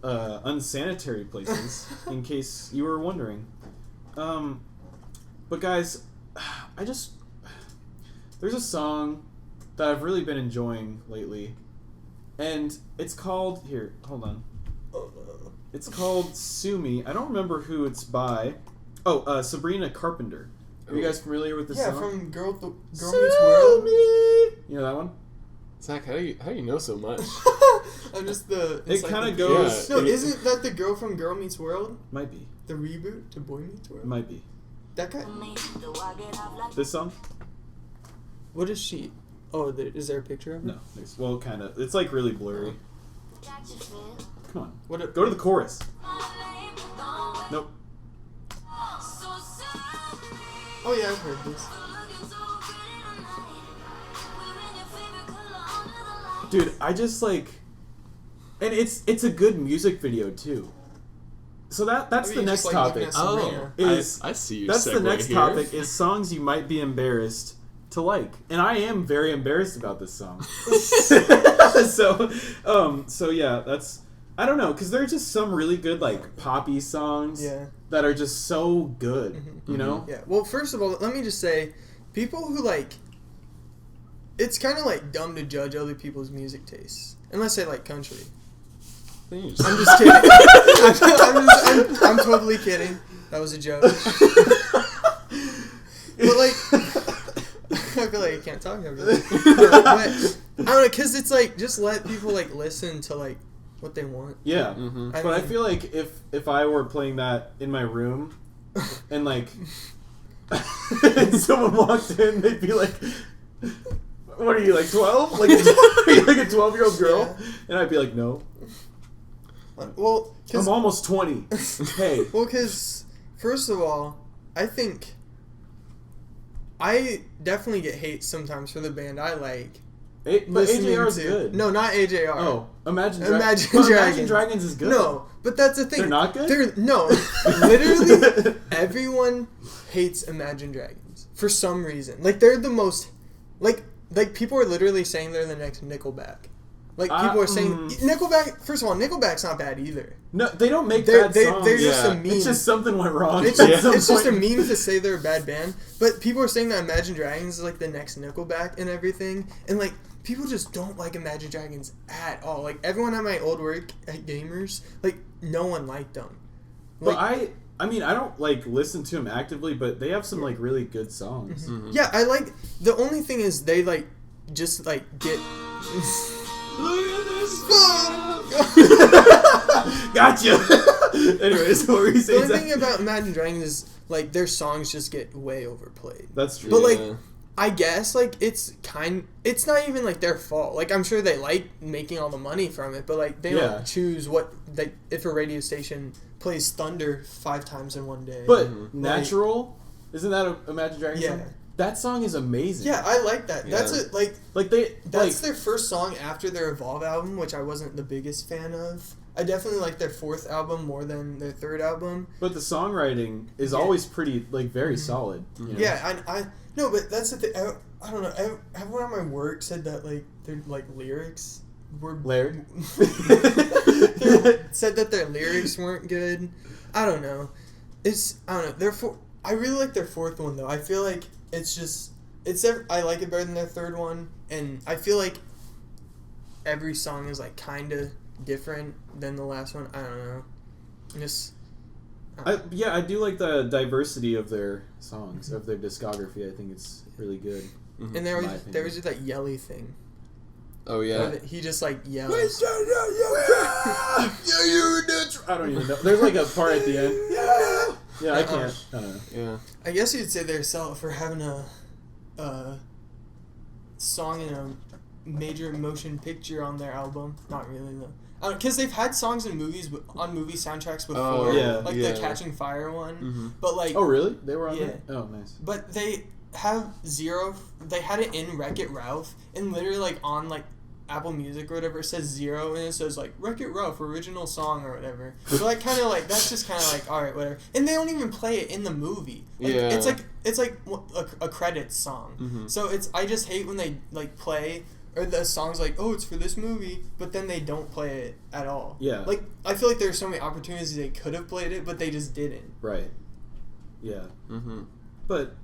unsanitary places, in case you were wondering. But guys, there's a song that I've really been enjoying lately, and it's called, here, hold on. Oh no. It's called Sue Me. I don't remember who it's by. Oh, Sabrina Carpenter. Are you guys familiar with this Yeah, song? from Girl Meets Sue World. Me. You know that one? Zach, how do you know so much? I'm just the. It kind of goes. No, isn't that the girl from Girl Meets World? Might be. The reboot to Boy Meets World. Might be. That guy. This song? What is she? Oh, is there a picture of her? No. Well, kind of. It's like really blurry. Come on. What? Go to the chorus. Nope. Oh yeah, I've heard this. Dude, I just like, and it's a good music video too. So that's the next topic. I see you. That's the next here. topic is songs you might be embarrassed to like, and I am very embarrassed about this song. So yeah, that's, I don't know, because there are just some really good like poppy songs that are just so good, you know? Yeah. Well, first of all, let me just say, people who like, it's kind of like dumb to judge other people's music tastes, unless they like country. I'm just kidding. I'm totally kidding. That was a joke. But like, I feel like I can't talk over this. But I don't know, because it's like, just let people like listen to like what they want. Yeah. I feel like if I were playing that in my room and like and someone walked in, they'd be like, what are you, like 12? Like, are you like a 12-year-old girl? Yeah. And I'd be like, no. Well, I'm almost 20. Hey. Well, because first of all, I think I definitely get hate sometimes for the band I like. But AJR is good. No, not AJR. Oh, Imagine Dragons. Imagine Dragons is good. No, but that's the thing. They're not good? Literally, everyone hates Imagine Dragons for some reason. Like, they're the most, like people are literally saying they're the next Nickelback. Like, people are saying Nickelback. First of all, Nickelback's not bad either. No, they don't make bad songs. They're just a meme. It's just something went wrong. It's just a meme to say they're a bad band. But people are saying that Imagine Dragons is like the next Nickelback and everything. And like, people just don't like Imagine Dragons at all. Like, everyone at my old work at Gamers, like, no one liked them. Like, but I mean, I don't like listen to them actively, but they have some like really good songs. Mm-hmm. Yeah, I like. The only thing is they like just like get. Look at this. Gotcha. Anyways, what were you saying? The only thing about Imagine Dragons is like their songs just get way overplayed. That's true. But like, I guess like it's not even like their fault. Like, I'm sure they like making all the money from it, but like they don't choose what they, if a radio station plays Thunder 5 times in one day. But Natural, isn't that a Imagine Dragons song? Yeah. That song is amazing. Yeah, I like that. Yeah. That's it. That's their first song after their Evolve album, which I wasn't the biggest fan of. I definitely like their 4th album more than their 3rd album. But the songwriting is always pretty, like, very solid. You know? Yeah, I no, but that's the thing. I don't know. Everyone at my work said that like their like lyrics were Laird? said that their lyrics weren't good. I don't know. I don't know. I really like their 4th one though. I feel like I like it better than their 3rd one, and I feel like every song is like kind of different than the last one. I don't know. I do like the diversity of their songs, of their discography. I think it's really good. Mm-hmm. And there was that yelly thing. Oh yeah. Where he just like yells. Yeah, you did. I don't even know. There's like a part at the end. Yeah, I can't. I don't know. Yeah. I guess you'd say they're set for having a song in a major motion picture on their album. Not really though. Because they've had songs in movies on movie soundtracks before. Oh, yeah. Like the Catching Fire one. Mm-hmm. But like. Oh really? They were on Yeah. there? Oh nice. But they have Zero. They had it in Wreck-It Ralph, and literally like on like Apple Music or whatever, it says Zero, and it says like Wreck-It Ralph original song or whatever. So like kind of like that's just kind of like all right, whatever. And they don't even play it in the movie. Like, Yeah. It's like a credits song. Mm-hmm. So I just hate when they like play. Or the song's like, oh, it's for this movie, but then they don't play it at all. Yeah. Like, I feel like there's so many opportunities they could have played it, but they just didn't. Right. Yeah. Mm-hmm. But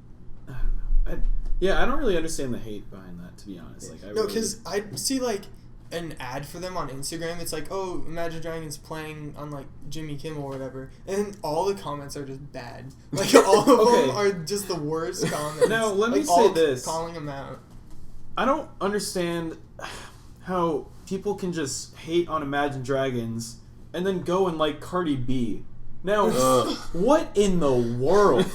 I don't know. I don't really understand the hate behind that, to be honest. Like, No, because I see like an ad for them on Instagram. It's like, oh, Imagine Dragons playing on like Jimmy Kimmel or whatever, and all the comments are just bad. Like all of them are just the worst comments. Now let me like, say all this: calling them out. I don't understand how people can just hate on Imagine Dragons and then go and like Cardi B. Now, what in the world?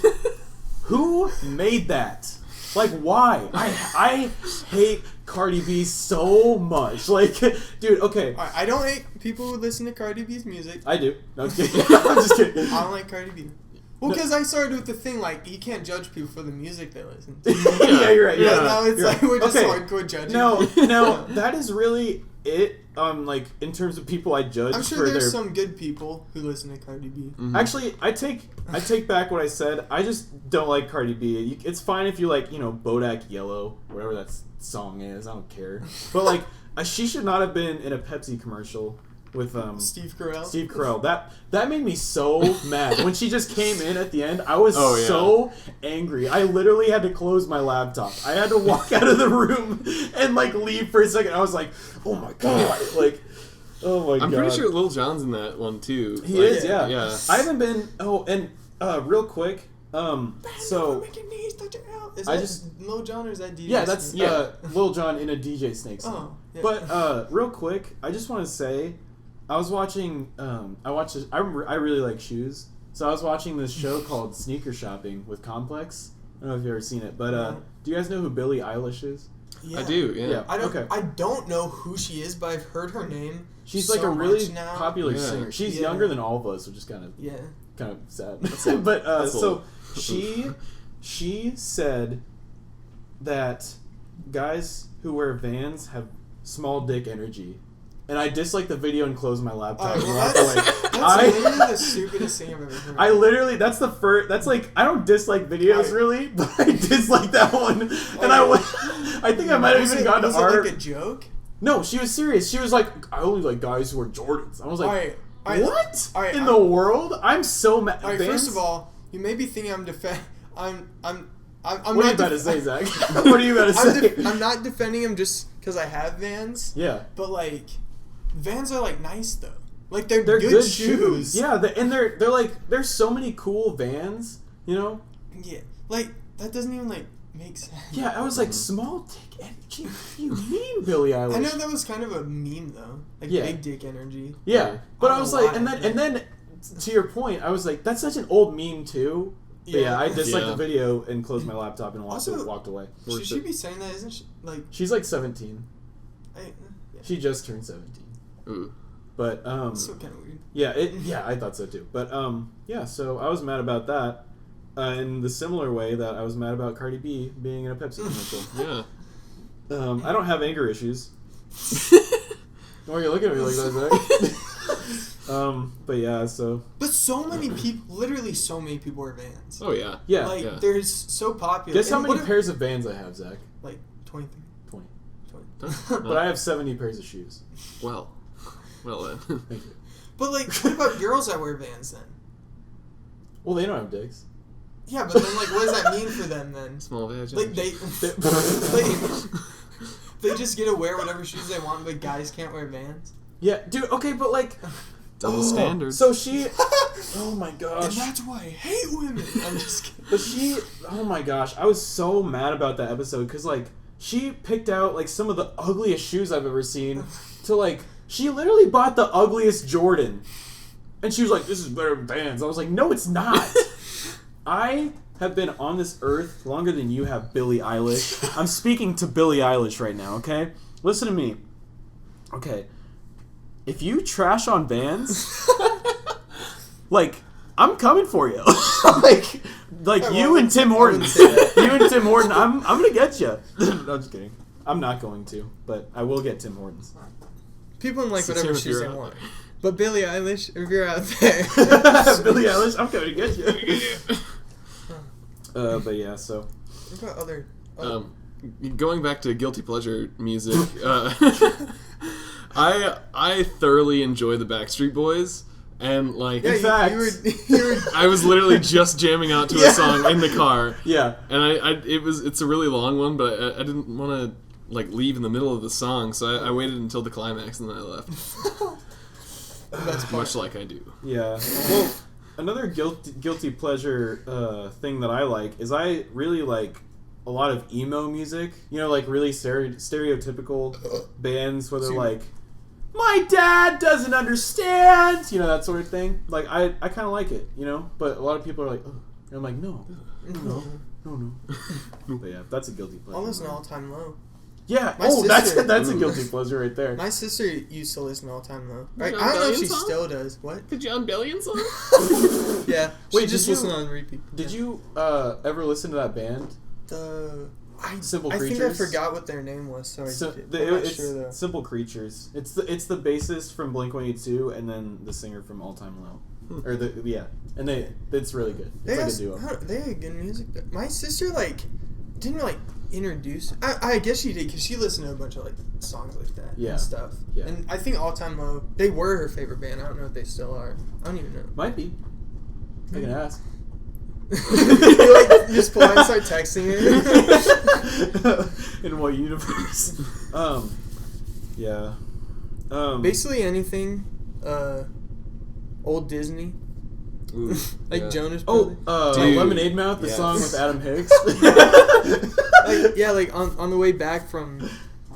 Who made that? Like, why? I hate Cardi B so much. Like, dude, okay. I don't hate people who listen to Cardi B's music. I do. No, I'm kidding. I'm just kidding. I don't like Cardi B. Well, because I started with the thing, like, you can't judge people for the music they listen to. Yeah, you're right. Yeah, now it's like, we're just Okay. hardcore judging. No, that is really it. Like, in terms of people I judge I'm sure for there's their... some good people who listen to Cardi B. Mm-hmm. Actually, I take back what I said. I just don't like Cardi B. It's fine if you like, Bodak Yellow, whatever that song is. I don't care. But, like, she should not have been in a Pepsi commercial with Steve Carell. Steve Carell. That made me so mad. When she just came in at the end, I was Oh, yeah. so angry. I literally had to close my laptop. I had to walk out of the room and like leave for a second. I was like, oh my god, like, oh my god. I'm pretty sure Lil Jon's in that one too. He Like, is, yeah. Yeah. I haven't been. Oh, and real quick, so Is I that just- Lil Jon or is that DJ? yeah, that's Snake? Lil Jon in a DJ Snake song. Oh, yeah. But real quick, I just want to say, I was watching. I really like shoes, so I was watching this show called Sneaker Shopping with Complex. I don't know if you've ever seen it, but do you guys know who Billie Eilish is? Yeah. I do. Yeah. I don't know who she is, but I've heard her name. She's so like a really much now. popular Yeah. singer. She's Yeah. younger than all of us, which is kind Yeah. of sad. old. But That's so old. she said that guys who wear Vans have small dick energy. And I disliked the video and closed my laptop and walked away. That's literally the stupidest thing I've ever heard. I literally, that's the first, that's like, I don't dislike videos really, but I dislike that one. And I think I might have even gone to was art. it like a joke? No, she was serious. She was like, I only like guys who wear Jordans. I was like, what Alright, in the world? I'm so mad. Alright, first of all, you may be thinking I'm what are you about to say, Zach? What are you about to say? I'm not defending him just because I have Vans. Yeah. But like, Vans are like nice though. Like they're good shoes. Yeah, and they're like, there's so many cool Vans, you know? Yeah. Like that doesn't even like make sense. Yeah, I was like, small dick energy? What do you mean, Billie Eilish? I know that was kind of a meme though. Like Yeah. big dick energy. Yeah, but I I don't was know like, why. and then to your point, I was like, that's such an old meme too. But yeah, I disliked the video and closed my laptop and walked away. Should she be saying that? Isn't she like? She's like 17. Yeah. She just turned 17. Ooh. But That's so kind of weird. yeah, I thought so too. But yeah, so I was mad about that. In the similar way that I was mad about Cardi B being in a Pepsi commercial. Yeah. I don't have anger issues. Why are you looking at me like that, Zach? But yeah, so. But so many people, literally so many people wear Vans. Oh yeah. Yeah. Like yeah. they're so popular. Guess how And many what pairs of Vans I have, Zach? Like 23. 20. 20. But I have 70 pairs of shoes. Well then. Thank you. But like, what about girls that wear Vans then? Well, they don't have dicks. Yeah, but then like, what does that mean for them then? Small vag. Like they just get to wear whatever shoes they want, but guys can't wear Vans. Yeah, dude. Okay, but like, Double standards. So she... Oh my And gosh. that's why I hate women. I'm just kidding. But she... Oh my gosh. I was so mad about that episode because, like, she picked out, like, some of the ugliest shoes I've ever seen to, like... She literally bought the ugliest Jordan. And she was like, this is better than Vans. I was like, no, it's not. I have been on this earth longer than you have, Billie Eilish. I'm speaking to Billie Eilish right now, okay? Listen to me. Okay. If you trash on Vans, like, I'm coming for you. like you and Tim Horton. You and Tim Horton, I'm gonna get you. No, I'm just kidding. I'm not going to, but I will get Tim Hortons. People can like So whatever Tim, if shoes you're they out want. there. But Billie Eilish, if you're out there. Billie Eilish, I'm coming to get you. But yeah, so. What about other... Going back to guilty pleasure music, I thoroughly enjoy the Backstreet Boys, and like, In fact- you were I was literally just jamming out to a song in the car, Yeah. and it's a really long one, but I didn't want to like leave in the middle of the song, so I waited until the climax and then I left, That's much like I do. Yeah. Well, another guilty pleasure thing that I like is I really like a lot of emo music. You know, like really stereotypical bands where they're like, my dad doesn't understand, you know, that sort of thing. Like, I kind of like it, you know? But a lot of people are like, oh. And I'm like, no. But yeah, that's a guilty pleasure. I'll listen to All Time Low. Yeah. My Oh, sister- that's a guilty pleasure right there. My sister used to listen to All Time Low. The I John don't know if Bellion she song? still does. What? The John Bellion song? Yeah. Wait, she did just you- listened on repeat. Did you ever listen to that band? Simple I think I Creatures? forgot what their name was, so So, I'm not it's sure though. Simple Creatures. It's the bassist from Blink-182 and then the singer from All Time Low. Or and it's really good. It's like a duo. They had good music. My sister didn't introduce. I guess she did because she listened to a bunch of songs like that Yeah. and stuff. Yeah. And I think All Time Low, they were her favorite band. I don't know if they still are. I don't even know. Might be. I can ask. You just pull out and start texting her. In what universe? Yeah. Basically anything. Old Disney. Ooh, Like yeah. Jonas Oh, Brothers. Dude. Lemonade Mouth, the Yes. song with Adam Hicks. On the way back from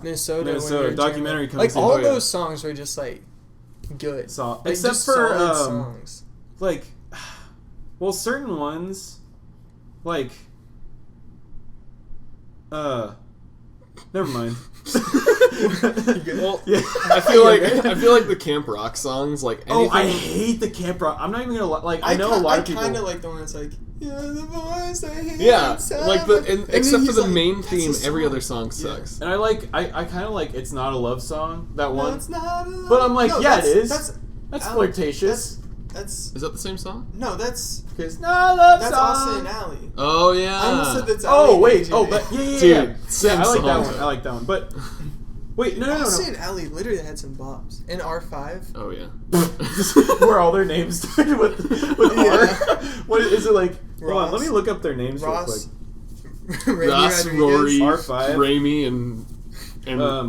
Minnesota. when Minnesota, we were documentary jamming. comes in. all Oh, yeah. those songs were just good. So, Like, except just for solid songs. well, certain ones, never mind. Well, Yeah. I feel like the camp rock songs, like anything. Oh, I hate the camp rock. I'm not even gonna I know a lot of people. I kind of like the one that's like, you're the voice I hear Yeah, inside like my-" and then except for he's the like, main "That's theme, a every song." other song Yeah. sucks. And I kind of like It's Not a Love Song, that No, one. it's not a- But I'm like, no, yeah, it is. That's That's flirtatious. that's Is that the same song? no, that's It's not a love that's song. Austin and Alley. Oh yeah. I almost said that's Oh, Alley wait. and Oh, AJ. but yeah. Dude, same I like that song. one. I like that one. But wait, no. Austin and Alley literally had some bops. And R5. Oh yeah. Where all their names started with Yeah. R. What is it like? Hold on, Ross, let me look up their names Ross, real Ross, Rodriguez, Rory, R5. Ramey, and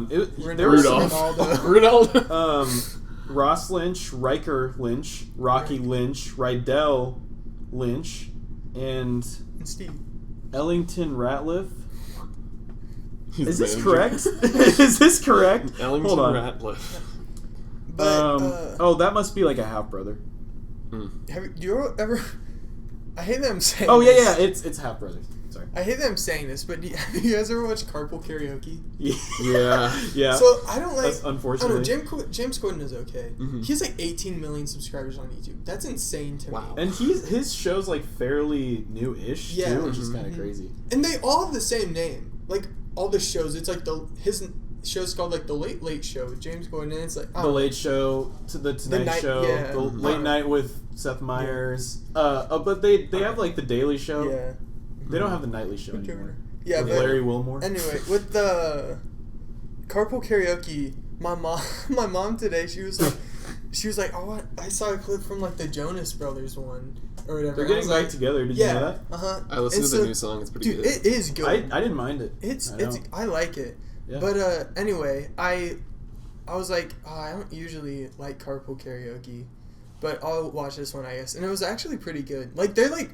quick. There was Rudolph. Ronaldo. Rudolph. Ross Lynch, Riker Lynch, Rocky Lynch, Rydell Lynch, and And Steve. Ellington Ratliff. He's Is the this manager. correct? Is this correct? Ellington Hold on. Ratliff. But that must be like a half brother. Mm. do you ever? I hate that I'm saying. Oh this. yeah, it's half brothers. Sorry. I hate that I'm saying this, but have you guys ever watched Carpool Karaoke? Yeah. Yeah. So I don't like. That's unfortunately. I don't know, James Corden is okay. Mhm. He has 18 million subscribers on YouTube. That's insane to Wow. me. And his show's like fairly new-ish Yeah. too, which is Mhm. kind of crazy. And they all have the same name. Like all the shows, it's like his show's called like the Late Late Show with James Corden, and it's like The Late Show, to the Tonight Night- Show, yeah. the Late Night with Seth Meyers. But they have like the Daily Show. Yeah. They don't have the Nightly Show anymore. Yeah, With but Larry Wilmore. anyway, with the Carpool Karaoke, my mom today, she was like, oh, I saw a clip from like the Jonas Brothers one or whatever. They're I getting was back like, together. Did you know Yeah, that? I listened And to the so- new song. It's pretty dude, good. it is good. I didn't mind it. I like it. Yeah. But anyway, I was like, oh, I don't usually like Carpool Karaoke, but I'll watch this one, I guess. And it was actually pretty good. Like, they're, like,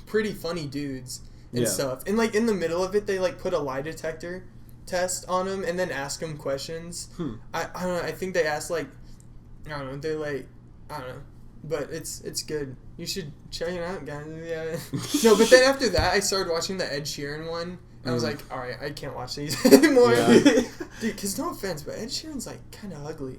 pretty funny dudes and stuff. And, like, in the middle of it, they, like, put a lie detector test on them and then ask them questions. I don't know. I think they asked, like, I don't know. They, like, I don't know. But it's good. You should check it out, guys. Yeah. No, but then after that, I started watching the Ed Sheeran one. And I was like, all right, I can't watch these anymore. Yeah. Dude, because no offense, but Ed Sheeran's, like, kind of ugly.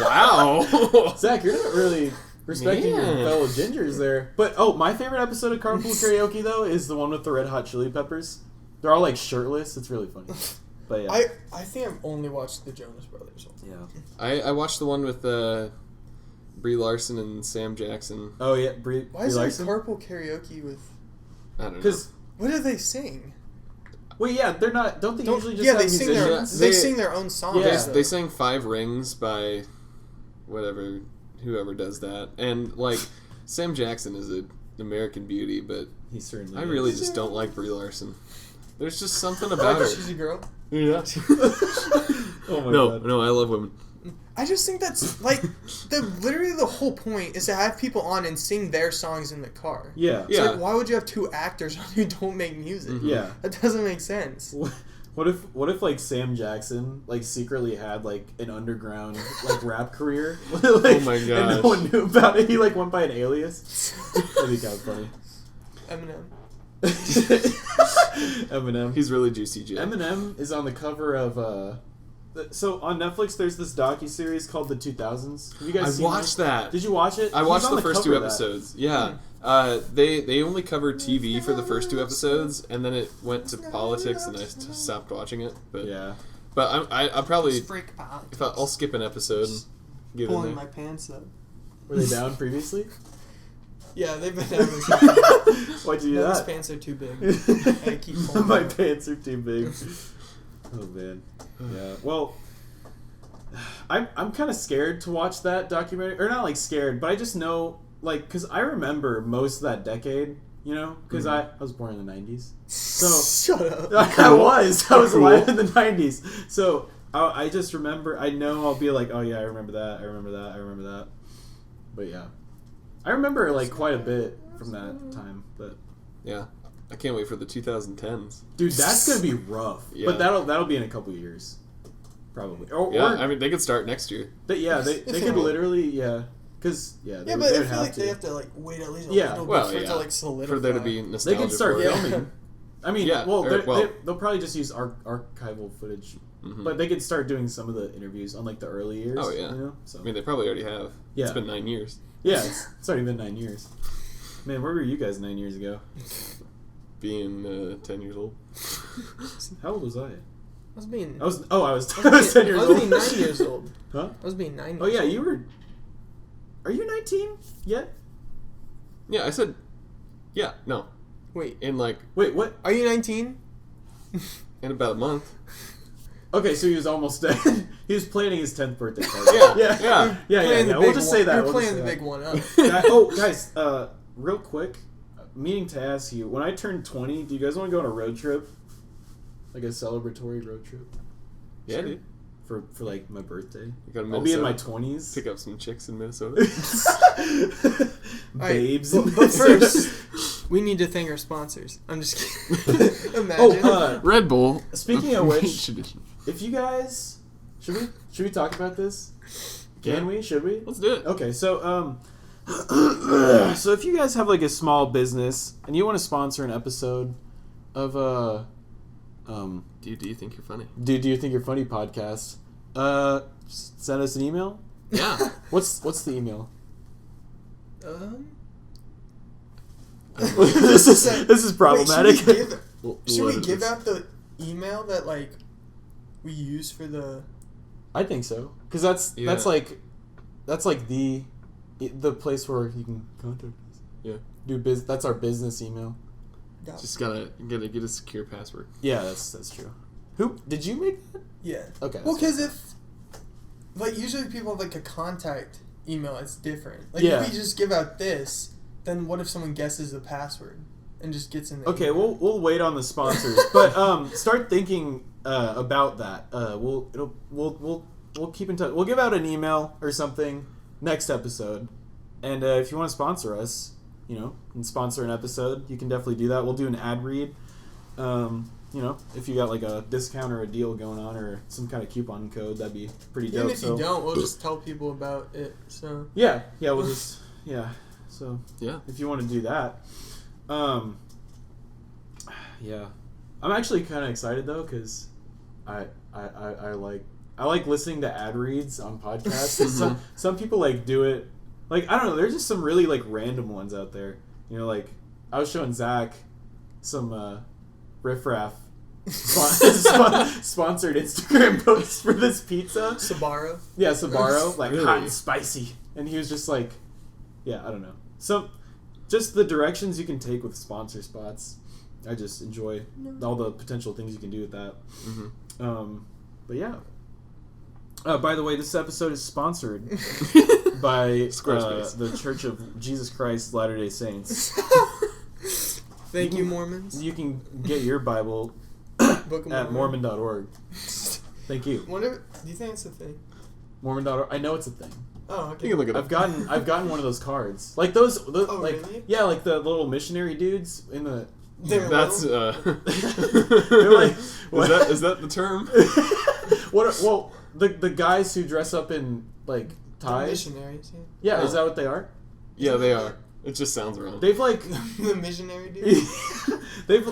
Wow. Zach, you're not really respecting your fellow gingers there. But, my favorite episode of Carpool Karaoke, though, is the one with the Red Hot Chili Peppers. They're all, like, shirtless. It's really funny. But, yeah. I think I've only watched the Jonas Brothers. Yeah. I watched the one with Brie Larson and Sam Jackson. Oh, yeah. Why is there Carpool Karaoke with... I don't know. Because... What do they sing? Well, yeah, they're not... Don't they usually just have they sing musicians? they sing their own songs. Yeah. They sang 5 Rings by whoever does that. And, like, Sam Jackson is an American beauty, but he certainly I really just don't like Brie Larson. There's just something Oh, about her. she's a girl? Yeah. Oh my God. No, I love women. I just think that's, like, literally the whole point is to have people on and sing their songs in the car. Yeah. It's like, why would you have 2 actors on who don't make music? Mm-hmm. Yeah. That doesn't make sense. What if like Sam Jackson like secretly had like an underground like rap career? Like, oh my gosh. And no one knew about it. He like went by an alias. That'd be kind of funny. Eminem. He's really juicy J. Eminem is on the cover of so on Netflix there's this docuseries called The 2000s. Have you guys seen watched that. Did you watch it? I watched the first 2 cover of episodes. Yeah. They only covered TV for the first 2 episodes, and then it went to politics, and I stopped watching it. But yeah. But I'll probably Freak politics. if I'll skip an episode and get in Pulling there. my pants up. Were they down previously? Yeah, they've been down. Why'd you do Those that? pants are too big. I keep pulling My them. pants are too big. Oh man. Yeah. Well, I'm kind of scared to watch that documentary, or not like scared, but I just know like because I remember most of that decade, you know, because I was born in the 90s. So Shut up. I was alive in the 90s. So I just remember. I know I'll be like, oh yeah, I remember that. I remember that. I remember that. But yeah, I remember like quite a bit from that time. But Yeah. I can't wait for the 2010s. dude, that's gonna be rough. Yeah. But that'll be in a couple years, probably. Or I mean, they could start next year. they could literally because they Yeah, but I feel like they have to like wait at least a little bit for it to like solidify. For there to be nostalgia. They can start for it. filming. I mean, Yeah, they'll probably just use archival footage, but they could start doing some of the interviews on like the early years. Oh yeah. You know? So I mean, they probably already have. Yeah. It's been 9 years. yeah, it's already been 9 years. Man, where were you guys 9 years ago? Being 10 years old. How old was I? I was being. I was 10 years I old. was being 9 years old. Huh? I was being 9 years Oh yeah, old. you were. Are you 19 yet? Yeah, I said. Yeah, no. Wait, In like Wait, what? are you 19? in about a month. Okay, so he was almost dead. He was planning his 10th birthday party. Yeah. Yeah. We'll just say that. You're We'll playing just the say big one up. that. Oh, guys, real quick, meaning to ask you, when I turn 20, do you guys want to go on a road trip? Like a celebratory road trip? Yeah, Sure. dude. For like my birthday? You go to I'll be in my Minnesota. 20s. Pick up some chicks in Minnesota. Babes. Right, but first, we need to thank our sponsors. I'm just kidding. Imagine. Red Bull. Speaking of which, Tradition. if you guys... Should we talk about this? Can we? Should we? Let's do it. Okay, so so if you guys have like a small business and you want to sponsor an episode of Do you think you're funny? Do You Think You're Funny podcast, send us an email. Yeah. What's the email? Wait, this is problematic. Should we give out the email that like we use for the? I think so, because that's like the place where you can contact us. Yeah. That's our business email. Just gotta get a secure password. Yeah, that's true. Who did you make that? Yeah. Okay. Well, that's because if like usually people have like a contact email, it's different. Like Yeah. if we just give out this, then what if someone guesses the password and just gets in there? Okay, we'll wait on the sponsors, but start thinking about that. We'll keep in touch. We'll give out an email or something. next episode. And if you want to sponsor us, and sponsor an episode, you can definitely do that. We'll do an ad read. If you got like a discount or a deal going on or some kind of coupon code, that'd be pretty dope. Even if you don't, we'll just tell people about it. So we'll just So if you want to do that, I'm actually kind of excited though because I like listening to ad reads on podcasts. Some people like do it. Like, I don't know, there's just some really, like, random ones out there. Like, I was showing Zach some riffraff sponsored Instagram posts for this pizza. Sbarro? Yeah, Sbarro. Like, really? hot and spicy. And he was just like, I don't know. So, just the directions you can take with sponsor spots. I just enjoy all the potential things you can do with that. Mm-hmm. But yeah. By the way, this episode is sponsored by the Church of Jesus Christ Latter-day Saints. Thank you, Mormons. You can get your Bible Book of at Mormon. Mormon.org. Thank you. Do you think it's a thing? Mormon.org. I know it's a thing. Oh, okay. You can look it up. I've gotten one of those cards. Like those Oh, like really? yeah, like the little missionary dudes in the That's They're like, what? Is that the term? The guys who dress up in like ties. Missionaries. Yeah, is that what they are? Yeah, they are. It just sounds wrong. They've like The missionary dude. they've I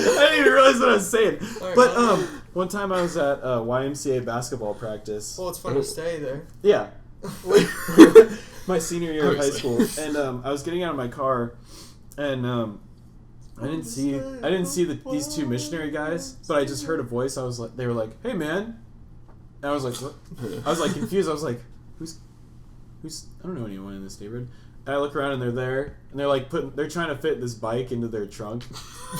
didn't even realize what I was saying. All right, But one time I was at YMCA basketball practice. Well, it's fun to stay there. Yeah. My senior year of high school, and I was getting out of my car, and I didn't see these two missionary guys, but I just heard a voice. They were like, "Hey, man," and I was like, "What?" I was like confused. I was like, "Who's?" I don't know anyone in this neighborhood. And I look around and they're there, and they're like they're trying to fit this bike into their trunk.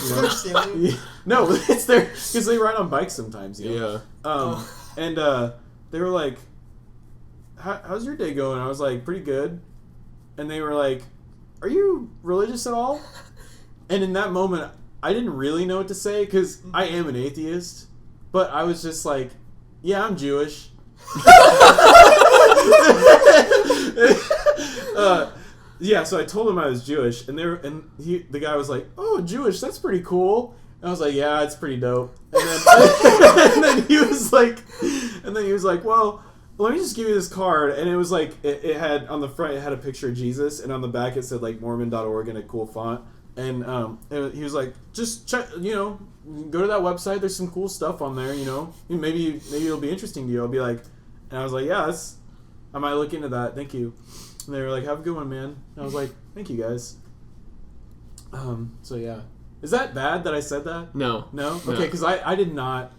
They're stealing? Yeah. No, it's their because they ride on bikes sometimes. Yeah. And they were like, how's your day going? I was like, pretty good. And they were like, are you religious at all? And in that moment, I didn't really know what to say because I am an atheist. But I was just like, yeah, I'm Jewish. So I told him I was Jewish, and the guy was like, oh, Jewish, that's pretty cool. And I was like, yeah, it's pretty dope. And then he was like, well, let me just give you this card. And it was like, it had on the front, it had a picture of Jesus, and on the back it said like Mormon.org in a cool font. And he was like, just check, go to that website. There's some cool stuff on there, maybe it'll be interesting to you. I'll be like, and I was like, yeah, I might look into that. Thank you. And they were like, have a good one, man. And I was like, thank you guys. So yeah. Is that bad that I said that? No. No? Okay, because I did not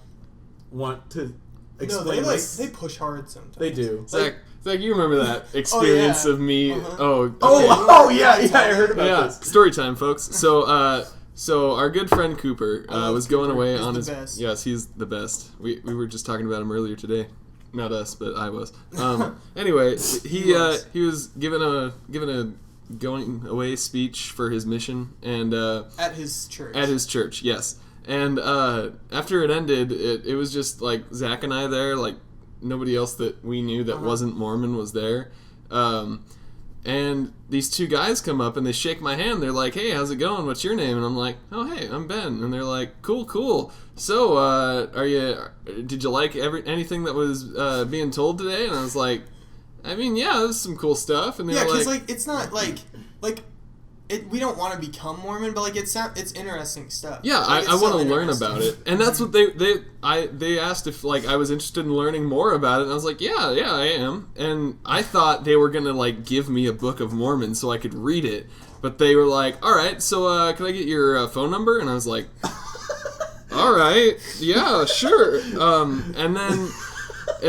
want to explain this. They push hard sometimes. They do. Zach, you remember that experience of me? Uh-huh. Oh, okay. Oh yeah, I heard about this. Story time, folks. So our good friend Cooper was going away on his. Best. Yes, he's the best. We were just talking about him earlier today. Not us, but I was. Anyway, he was given a going away speech for his mission, and at his church. At his church, yes. And after it ended, it was just like Zach and I there, like nobody else that we knew that wasn't Mormon was there. And these two guys come up and they shake my hand. They're like, "Hey, how's it going? What's your name?" And I'm like, "Oh, hey, I'm Ben." And they're like, "Cool. So, did you like anything that was being told today?" And I was like, "I mean, yeah, there's some cool stuff." And they were like, it's not like we don't want to become Mormon, but it's interesting stuff. Yeah, like, I want to learn about it, and that's what they asked if I was interested in learning more about it, and I was like, yeah, I am, and I thought they were gonna give me a Book of Mormon so I could read it, but they were like, all right, so can I get your phone number? And I was like, all right, yeah, sure, and then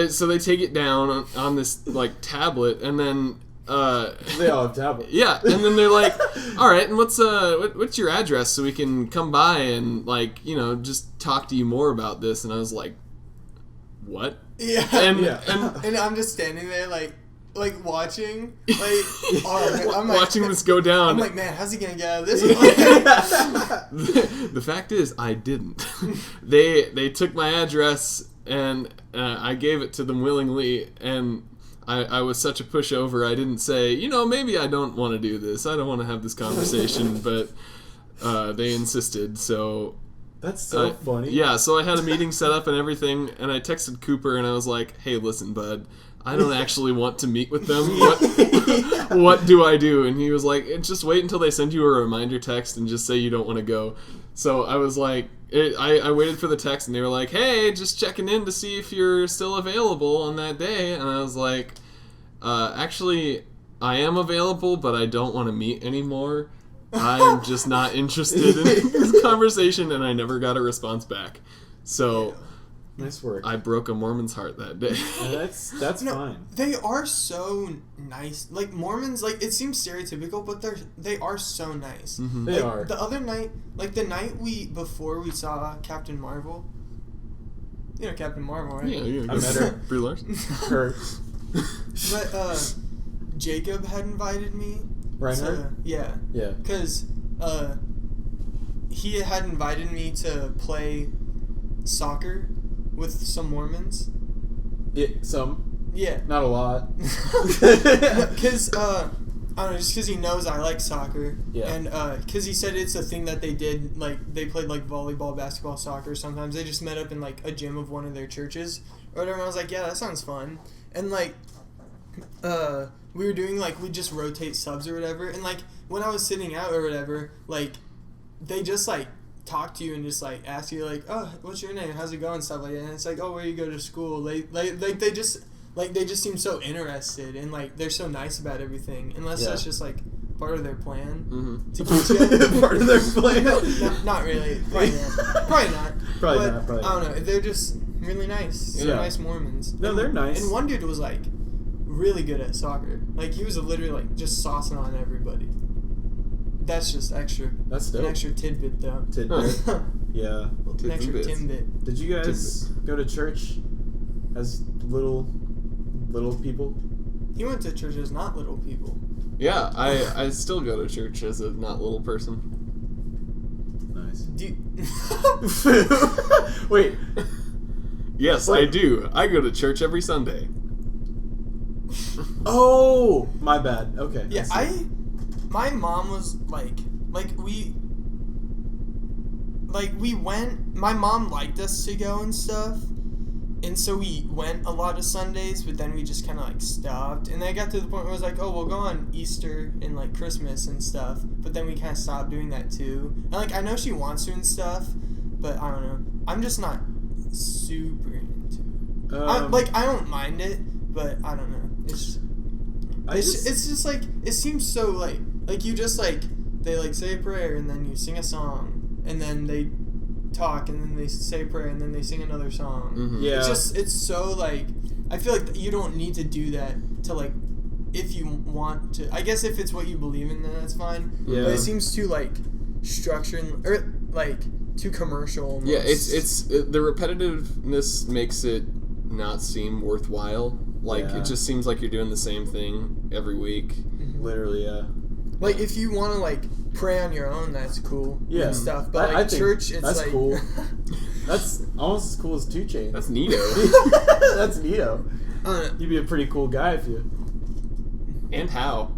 so they take it down on this tablet, and then. They all have tablets. Yeah, and then they're like, "All right, and what's your address so we can come by and just talk to you more about this?" And I was like, "What?" Yeah, and I'm just standing there like watching, I'm watching this go down. I'm like, man, how's he gonna get out of this? The fact is, I didn't. They took my address and I gave it to them willingly, and I was such a pushover. I didn't say, maybe I don't want to do this. I don't want to have this conversation, but they insisted, so... That's so funny. Yeah, so I had a meeting set up and everything, and I texted Cooper, and I was like, hey, listen, bud, I don't actually want to meet with them. What do I do? And he was like, just wait until they send you a reminder text and just say you don't want to go. So I was like, I waited for the text, and they were like, hey, just checking in to see if you're still available on that day. And I was like, actually, I am available, but I don't want to meet anymore. I'm just not interested in this conversation, and I never got a response back. So... Nice work. I broke a Mormon's heart that day. That's fine. They are so nice. Like, Mormons, like, it seems stereotypical, but they are so nice. Mm-hmm. They are. The other night, like, the night before we saw Captain Marvel. You know Captain Marvel, right? Yeah, I met her. Brie Larson. Her. But, Jacob had invited me. Reinhardt? Yeah. Yeah. Because, he had invited me to play soccer with some Mormons. Yeah, some. Yeah. Not a lot. Because, I don't know, just because he knows I like soccer. Yeah. And, because he said it's a thing that they did, like, they played, like, volleyball, basketball, soccer sometimes. They just met up in, like, a gym of one of their churches or whatever. And I was like, yeah, that sounds fun. And, like, we were doing, like, we just rotate subs or whatever. And, like, when I was sitting out or whatever, like, they just, like, talk to you and just like ask you like, oh, what's your name, how's it going, stuff like that. And it's like, oh, where you go to school. They just seem so interested and like they're so nice about everything, unless that's just like part of their plan. Mm-hmm. To keep you. Part of their plan. Not really. Probably not. Probably But, not. I don't know. They're just really nice. Yeah. So nice Mormons. No, they're nice. And one dude was like really good at soccer. Like he was literally like just saucing on everybody. That's just extra. That's dope. An extra tidbit though. Tidbit. Yeah. An extra tidbit. Did you guys go to church as little people? He went to church as not little people. Yeah, I still go to church as a not little person. Nice. Do Wait. Yes, I do. I go to church every Sunday. Oh, my bad. Okay. Yeah, see. my mom was we went, my mom liked us to go and stuff, and so we went a lot of Sundays, but then we just kind of like stopped, and then I got to the point where I was like, oh, we'll go on Easter and like Christmas and stuff, but then we kind of stopped doing that too. And like I know she wants to and stuff, but I don't know, I'm just not super into it. I don't mind it, but I don't know, it's just like, it seems so like you just like, they like say a prayer and then you sing a song and then they talk and then they say a prayer and then they sing another song. Mm-hmm. Yeah. It's so like, I feel like you don't need to do that to like, if you want to. I guess if it's what you believe in, then that's fine. Yeah. But it seems too like structured or like too commercial. Almost. Yeah, the repetitiveness makes it not seem worthwhile. Like Yeah. it just seems like you're doing the same thing every week. Literally, yeah. Like if you want to like pray on your own, that's cool. Yeah. And stuff. But I like think church, it's that's like cool. That's almost as cool as 2 Chainz. That's neato. That's neato. You'd be a pretty cool guy if you. And how?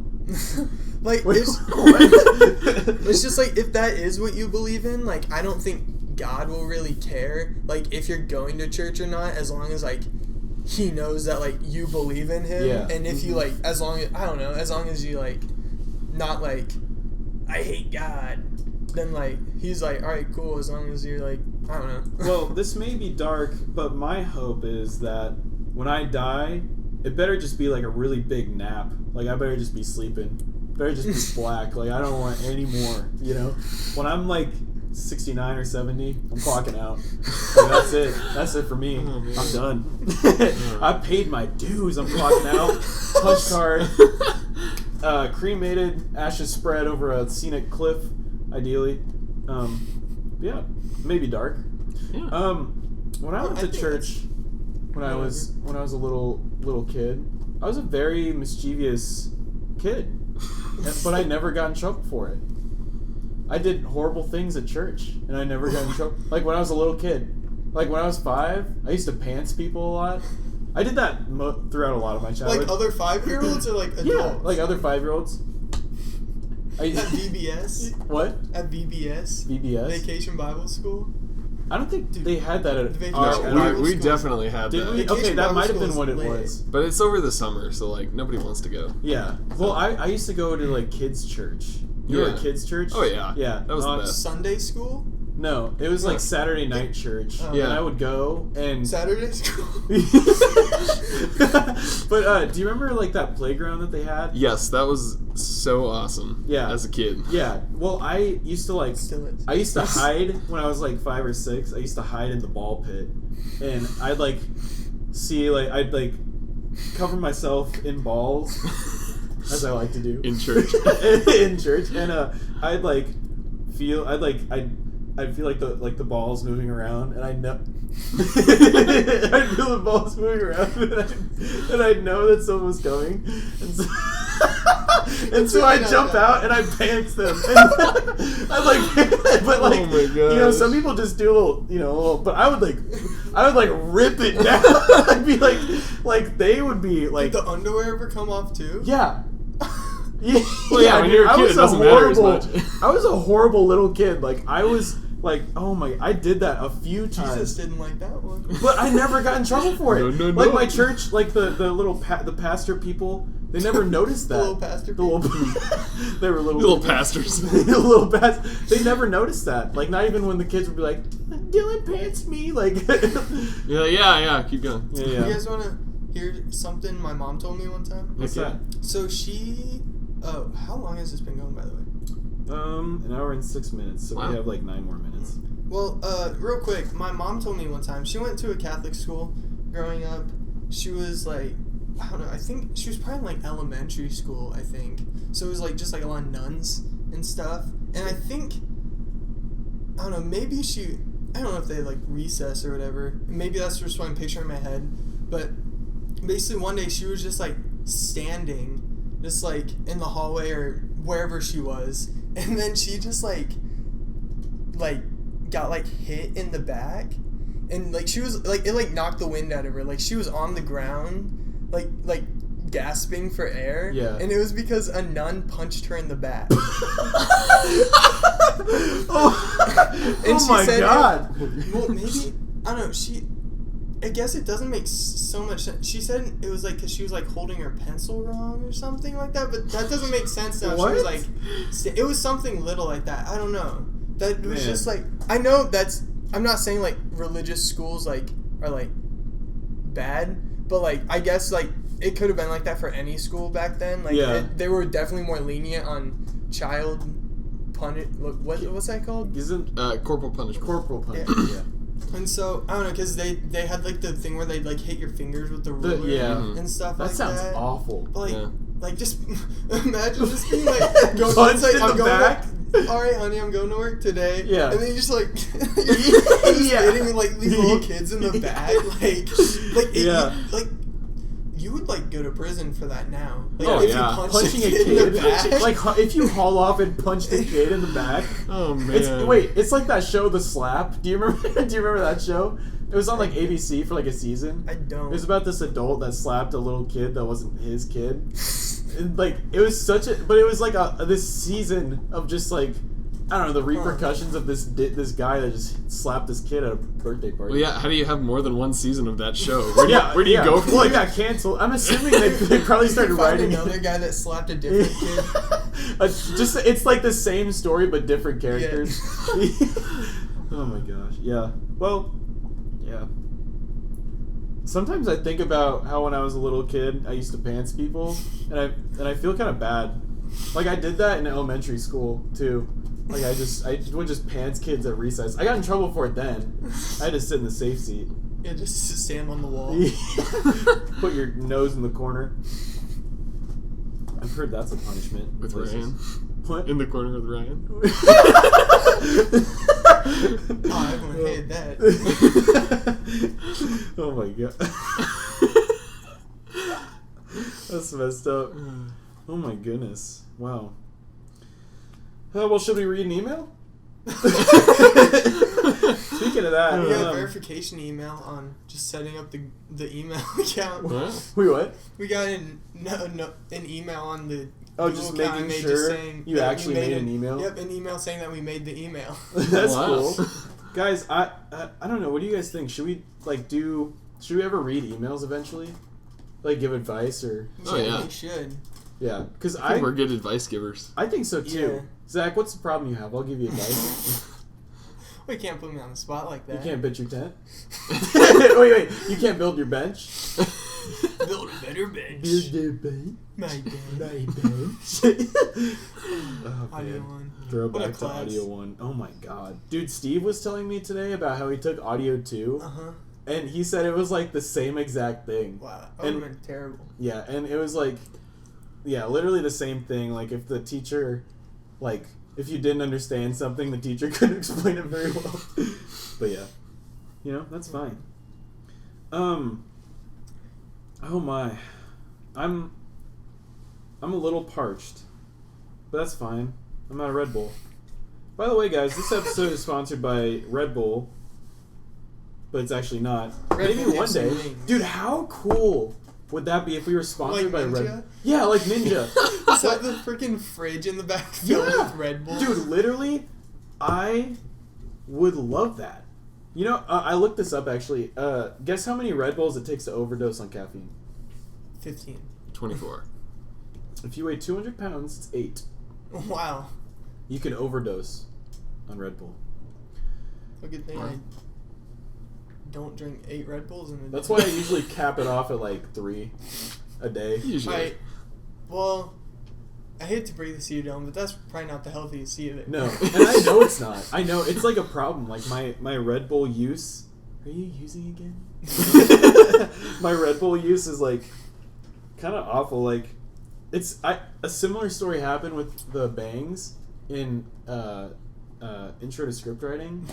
Like Wait, it's, it's just like if that is what you believe in, like I don't think God will really care like if you're going to church or not, as long as like he knows that like you believe in him. Yeah. And if you like, as long as you like not like I hate God, then like he's like, all right, cool, as long as you're like, I don't know. Well, this may be dark, but my hope is that when I die, it better just be like a really big nap. Like I better just be sleeping. Better just be black. Like I don't want any more. You know, when I'm like 69 or 70, I'm clocking out. Like, that's it. That's it for me. I'm done. I paid my dues. I'm clocking out. Punch card. Cremated, ashes spread over a scenic cliff, ideally. Yeah, maybe dark. Yeah. When I went to church, when I was a little kid, I was a very mischievous kid, but I never got in trouble for it. I did horrible things at church, and I never got in trouble. Like when I was a little kid, Like when I was 5, I used to pants people a lot. I did that throughout a lot of my childhood. Like other 5-year-olds or like adults? Yeah, like other 5-year-olds. At VBS? What? At VBS? VBS? Vacation Bible School? I don't think they had that at Vacation our Bible No, school. we School. definitely had Did that. we? Vacation Okay, that Bible might have been School what it is lit. was. But it's over the summer, so like nobody wants to go. Yeah. Well, I used to go to like kids' church. You know Yeah. a kids' church? Oh yeah. Yeah. That was the best. Sunday school? No, it was like No. Saturday night church. Oh. Yeah. And I would go and. Saturday school? But do you remember like that playground that they had? Yes, that was so awesome. Yeah. As a kid. Yeah. Well, I used to like. Still is. I used to hide when I was like 5 or 6. I used to hide in the ball pit, and I'd like see like I'd like cover myself in balls, as I like to do In church. in church, and I'd like feel I'd feel like the balls moving around, and I know I'd feel the balls moving around, and I'd know that someone was coming, and so. And so I jump out and I pants them. And I like, but like, Oh my you know, gosh. some people just do a little, but I would like rip it down. I'd be like they would be like, Did the underwear ever come off too? yeah. Yeah, Well, yeah, when you're a I kid, was it doesn't matter as horrible- much. I was a horrible little kid. Like I was like, oh my, I did that a few times. Jesus didn't like that one. But I never got in trouble for it. No, Like no. my church, like the little the pastor people, they never noticed that. The little pastor The little, they were little Little people. pastors. The little they never noticed that. Like not even when the kids would be like, Dylan pants me. Like You're like, yeah, keep going. yeah, You yeah. guys want to hear something my mom told me one time? What's Okay. that? So she... Oh, how long has this been going, by the way? An hour and 6 minutes. So Wow. we have like 9 more minutes. Well, real quick, my mom told me one time, she went to a Catholic school growing up. She was like, I don't know, I think she was probably in like elementary school, I think. So it was like just like a lot of nuns and stuff. And I think, I don't know, maybe she, I don't know if they like recess or whatever. Maybe that's just what I'm picturing in my head. But basically one day she was just like standing, just like in the hallway or wherever she was. And then she just like got like hit in the back, and like she was like, it like knocked the wind out of her. Like she was on the ground like gasping for air. Yeah. And it was because a nun punched her in the back. Oh, And oh she my said god. Well, maybe, I don't know, I guess it doesn't make so much sense. She said it was like because she was like holding her pencil wrong or something like that, but that doesn't make sense now. What? She was like, it was something little like that. I don't know. That was Man. just like, I know that's, I'm not saying like religious schools like are like bad, but like I guess like it could have been like that for any school back then. Like Yeah. they were definitely more lenient on child punish. What's that called? Isn't Corporal punishment. corporal punishment? Yeah. And so I don't know, because they had like the thing where they like hit your fingers with the ruler Yeah. and stuff That like sounds that. awful. But, like, Yeah. like just imagine just being like, go, Punched it's like, in I'm the going back? To, all right, honey, I'm going to work today. Yeah. And then you just like, you're just Yeah. hitting like these little kids in the back, Yeah. You would like go to prison for that now. Like, Oh, if yeah. you punched Punching a kid in the back. like if you haul off and punch the kid in the back. Oh man. It's like that show, The Slap. Do you remember? Do you remember that show? It was on like ABC for like a season. I don't. It was about this adult that slapped a little kid that wasn't his kid. And, like it was such a, but it was like this season of just like, I don't know, the repercussions of this guy that just slapped this kid at a birthday party. Well, yeah. How do you have more than one season of that show? Where do you go from Well, it there? got canceled. I'm assuming they probably started Find writing another guy that slapped a different kid. Just it's like the same story but different characters. Oh my gosh. Yeah. Well, yeah. Sometimes I think about how when I was a little kid, I used to pants people, and I feel kind of bad. Like I did that in elementary school too. Like I would just pants kids at recess. I got in trouble for it then. I had to sit in the safe seat. Yeah, just stand on the wall. Put your nose in the corner. I've heard that's a punishment. With Ryan. What? In the corner with Ryan. Oh, everyone hated that. Oh my god. That's messed up. Oh my goodness. Wow. Well, should we read an email? Speaking of that, Yeah, verification email on just setting up the email account. What? Wait, what? We got an email on the Oh, Google just account making and they sure just saying you that we actually made an email? Yep, an email saying that we made the email. That's Wow. cool. Guys, I don't know. What do you guys think? Should we should we ever read emails eventually? Like give advice or Oh, yeah. We should. yeah? Because I think we're good advice givers. I think so too. Yeah. Zach, what's the problem you have? I'll give you advice. We can't put me on the spot like that. You can't pitch your tent. wait. You can't build your bench. Build a better bench. Build your bench. My bench. My bench. Oh, Audio man. one. What a Throwback to class. audio 1. Oh my god. Dude, Steve was telling me today about how he took audio 2 and he said it was like the same exact thing. Wow. That would And- have been terrible. Yeah, and it was like literally the same thing. Like if the teacher if you didn't understand something, the teacher couldn't explain it very well. But yeah. That's fine. Oh my. I'm a little parched. But that's fine. I'm out of Red Bull. By the way, guys, this episode is sponsored by Red Bull. But it's actually not. Red Maybe Bull one gives day. you wings. Dude, how cool would that be if we were sponsored Like by Red Ninja? Bull? Yeah, like Ninja. Is that the freaking fridge in the back filled with Red Bull? Dude, literally, I would love that. I looked this up actually. Guess how many Red Bulls it takes to overdose on caffeine? 15. 24. If you weigh 200 pounds, it's 8. Wow. You can overdose on Red Bull. A good thing Wow. I don't drink 8 Red Bulls in a day. That's why I usually cap it off at like 3 a day. Usually. I hate to break this to you, Dylan, but that's probably not the healthiest either. No, and I know it's not. I know it's like a problem. Like my Red Bull use. Are you using again? My Red Bull use is like kind of awful. Like a similar story happened with the bangs in intro to script writing.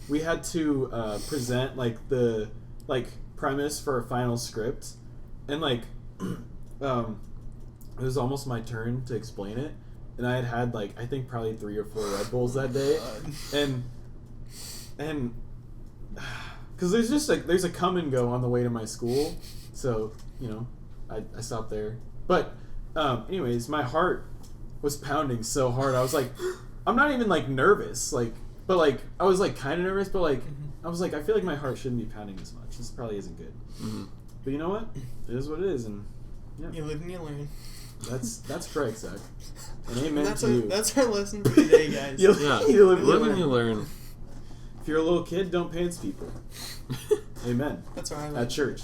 We had to present like the premise for a final script, and it was almost my turn to explain it, and I had I think probably 3 or 4 Red Bulls that day, and because there's just there's a come and go on the way to my school, so I stopped there. But anyways, my heart was pounding so hard. I was like, I'm not even nervous, but I was kind of nervous, but I was like, I feel like my heart shouldn't be pounding this much. This probably isn't good. Mm-hmm. But you know what? It is what it is, and yeah. You live and you learn. That's correct, Zach. And amen That's to you. That's our lesson for today, guys. You Yeah. you live and you Live and learn. you learn. If you're a little kid, don't pants people. Amen. That's our At church.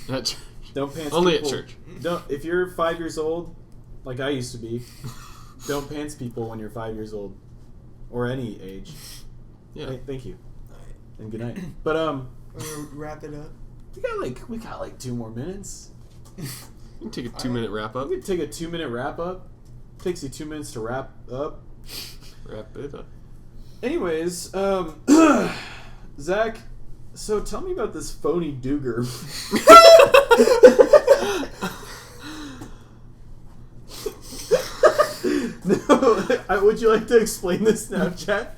At church. Don't pants Only at people. church. Don't. If you're 5 years old, like I used to be, don't pants people when you're 5 years old, or any age. Yeah. Thank you, Alright. and good night. But We're gonna wrap it up. we got 2 more minutes. You can take a 2-minute wrap up. We could take a 2-minute wrap up. Takes you 2 minutes to wrap up. Wrap it up. Anyways, Zach, so tell me about this phony Duger. No, would you like to explain the Snapchat?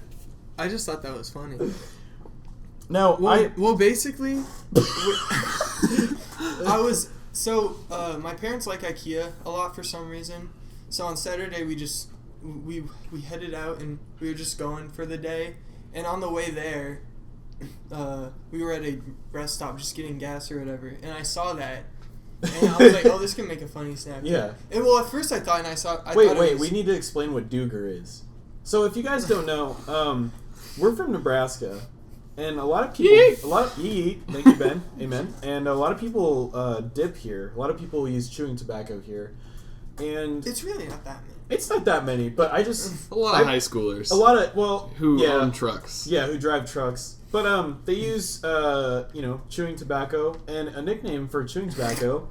I just thought that was funny. No, Well, basically, my parents like IKEA a lot for some reason. So on Saturday we headed out and we were just going for the day. And on the way there, we were at a rest stop just getting gas or whatever. And I saw that, and I was like, "Oh, this can make a funny Snapchat." Yeah. And well, at first I thought, Wait, we need to explain what Duger is. So if you guys don't know, we're from Nebraska, and a lot of people, thank you, Ben, amen. And a lot of people dip here. A lot of people use chewing tobacco here, and It's really not that many. it's not that many. But I just A lot of high schoolers. a lot of who own trucks. Yeah, who drive trucks. But they use chewing tobacco, and a nickname for chewing tobacco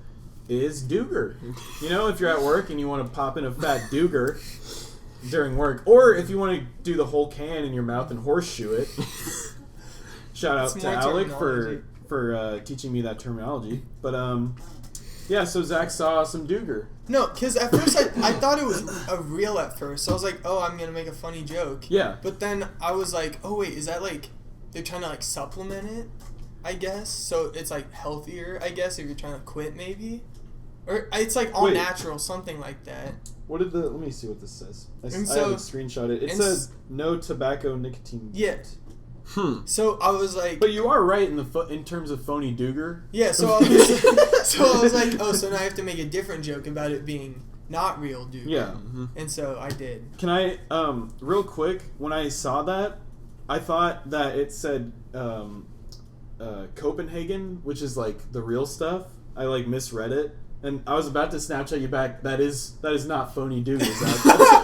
is Duger. If you're at work and you want to pop in a fat Duger during work, or if you want to do the whole can in your mouth and horseshoe it. Shout out It's to more Alec terminology. for teaching me that terminology. But yeah, so Zach saw some Duger. No, because at first I thought it was a real at first. So I was like, oh, I'm going to make a funny joke. Yeah. But then I was like, oh, wait, is that they're trying to supplement it? I guess. So it's like healthier, I guess, if you're trying to quit, maybe. Or it's like all Wait. natural, something like that. Let me see what this says. I And have a screenshot it. It and says no tobacco nicotine. Yeah. So I was like, But you are right in terms of phony Duger. yeah. So I was like, oh, so now I have to make a different joke about it being not real, dude. Yeah. And so I did. Can I real quick? When I saw that, I thought that it said Copenhagen, which is like the real stuff. I like misread it. And I was about to Snapchat you back. That is not phony Duger.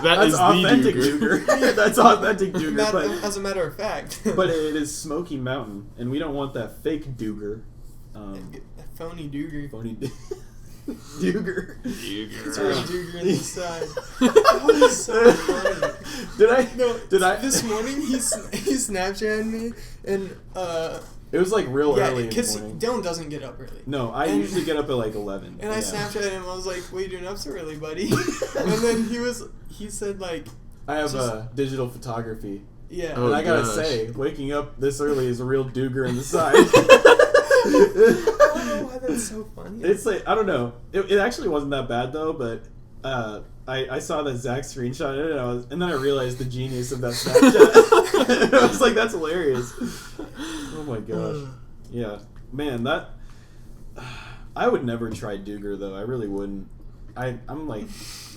That's is authentic the Duger. That's authentic Duger. But As a matter of fact. but it is Smoky Mountain, and we don't want that fake Duger. Phony Duger. Phony Duger. It's real Duger in the side. That was so funny. Did I? This morning he Snapchatted me and It was like real yeah, early in the because morning. Dylan doesn't get up early. No, I And- usually get up at like 11. And I Snapchatted him. I was like, "What are you doing up so early, buddy?" And then he said like, I have digital photography. "Yeah." Oh, And I gotta gosh. say, waking up this early is a real Duger in the side. I don't know why that's so funny. It's like, I don't know. It actually wasn't that bad though, but I saw that Zach screenshot it, and then I realized the genius of that Snapchat. I was like, that's hilarious. Oh my gosh. Yeah. Man, that... I would never try Duger, though. I really wouldn't. I'm like...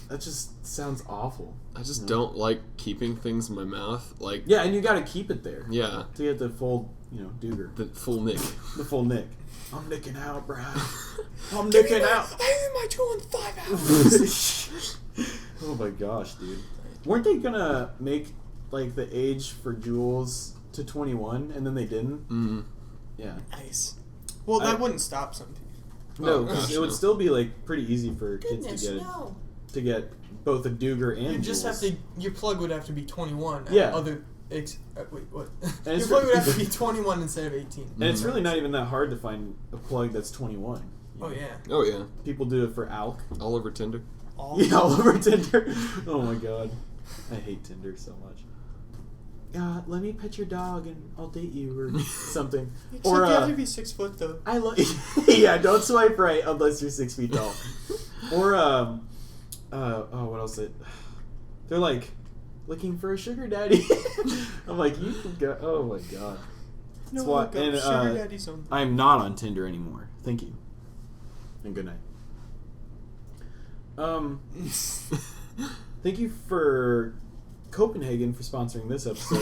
That just sounds awful. I just don't like keeping things in my mouth. Like, Yeah, and you gotta keep it there. yeah, To get the full, Duger. the full nick. The full nick. I'm nicking out, bro. I'm nicking out. I need my tool in 5 hours. Oh my gosh, dude. Weren't they gonna make, like, the age for Jules to 21, and then they didn't? Mm. Yeah. Nice. Well, that wouldn't stop some people. No, Oh, 'cause gosh, it would no. still be, like, pretty easy for kids to get both a Duger and You just Juuls. have to. Your plug would have to be 21. Yeah. Wait, what? And Your plug would have to be 21 instead of 18. And it's really not even that hard to find a plug that's 21. Oh yeah. Oh yeah, People do it for ALK. all over Tinder. Yeah, all over Tinder. Oh my god. I hate Tinder so much. Let me pet your dog and I'll date you or something. Except Or you have to be 6 foot though. I love. Yeah, don't swipe right unless you're 6 feet tall. Or what else? They're like looking for a sugar daddy. I'm like, you can go. Oh my god. No, That's why- look up and, sugar daddy's on. I'm not on Tinder anymore. Thank you. And good night. Thank you for Copenhagen for sponsoring this episode.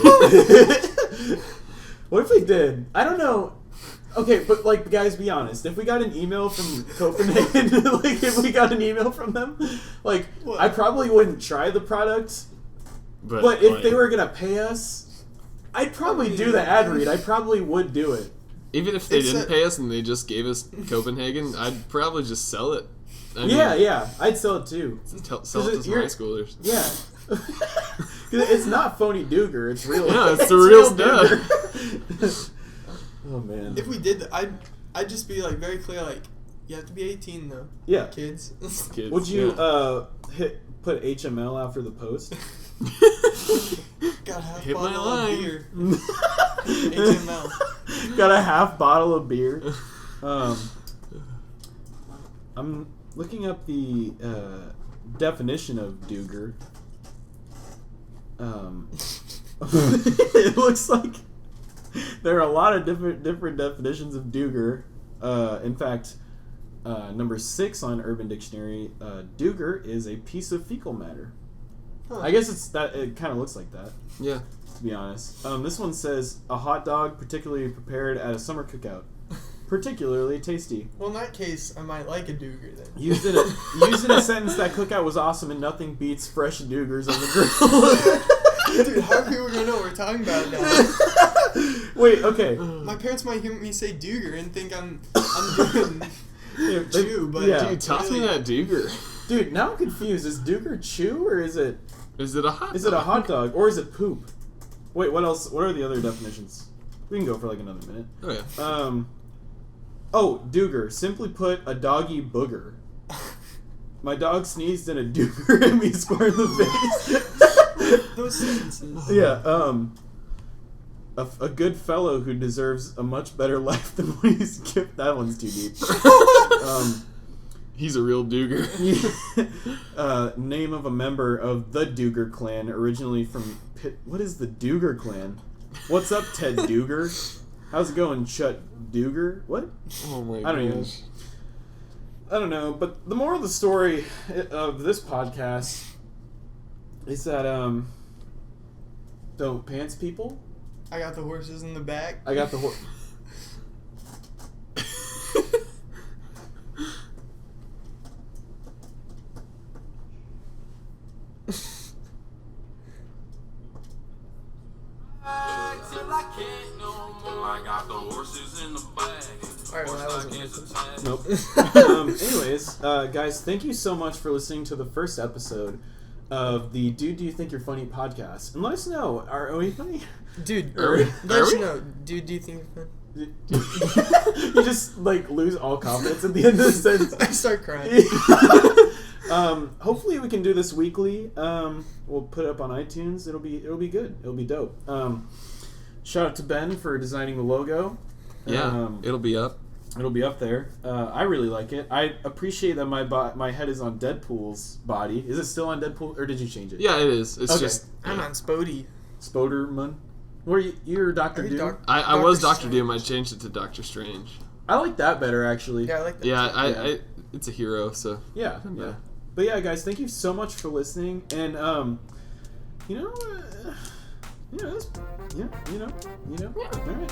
What if they did? I don't know. Okay, but like, guys, be honest. If we got an email from Copenhagen, like if we got an email from them, like What? I probably wouldn't try the product. But if they were gonna pay us, I'd probably do the ad read. I probably would do it. even if they It's didn't a- pay us and they just gave us Copenhagen, I'd probably just sell it. I mean, Yeah, I'd sell it too. sell it to some high schoolers. Yeah. 'Cause it's not phony Duger. It's real. Yeah, it's the real stuff. Duger. Oh man. If we did, I'd just be like very clear, like you have to be 18 though. Yeah. Kids. Kids, Would you yeah. put HML after the post? Got a half Hit my bottle line. of beer. HML. Got a half bottle of beer. I'm looking up the definition of Duger. It looks like there are a lot of different definitions of Duger. In fact, number 6 on Urban Dictionary, Duger is a piece of fecal matter. Huh. I guess it kind of looks like that, Yeah. to be honest. This one says a hot dog particularly prepared at a summer cookout, particularly tasty. Well, in that case, I might like a Duger then. Used in a sentence, that cookout was awesome and nothing beats fresh Dugers on the grill. Dude, how are people gonna know what we're talking about now? Wait, okay. My parents might hear me say Duger and think I'm doing chew, but Yeah. Dude, toss me really- that Duger. Dude, now I'm confused. Is Duger chew or is it Is it a hot a hot dog or is it poop? Wait, what else? What are the other definitions? We can go for like another minute. Oh, yeah. Duger. Simply put, a doggy booger. My dog sneezed and a Duger hit me square in the face. Those sentences. Yeah. a good fellow who deserves a much better life than what he's given. That one's too deep. He's a real Dooger. Name of a member of the Dooger clan, originally from What is the Dooger clan? What's up, Ted Dooger? How's it going, Chut Dooger? What? Oh my I don't know, but the moral of the story of this podcast is that don't pants people. I got the horses in the back. I got the horse. I got the horses in the bag. Alright, well, that wasn't Nope. Anyways, guys, thank you so much for listening to the first episode of the Dude, Do You Think You're Funny podcast. And let us know, are we funny? Dude, Are we? let you know. Dude, do you think you're fun? You just, like, lose all confidence at the end of the sentence. I start crying. Hopefully we can do this weekly. We'll put it up on iTunes. It'll be good. It'll be dope. Shout out to Ben for designing the logo. Yeah, it'll be up. It'll be up there. I really like it. I appreciate that my head is on Deadpool's body. Is it still on Deadpool, or did you change it? Yeah, it is. It's Okay. just I'm on Spody. Spoderman. You're Dr. Doom? I was Dr. Strange. Doom. I changed it to Doctor Strange. I like that better, actually. Yeah, I like that. Yeah, too. Yeah. it's a hero. So Yeah. But yeah, guys, thank you so much for listening. And you know, all right.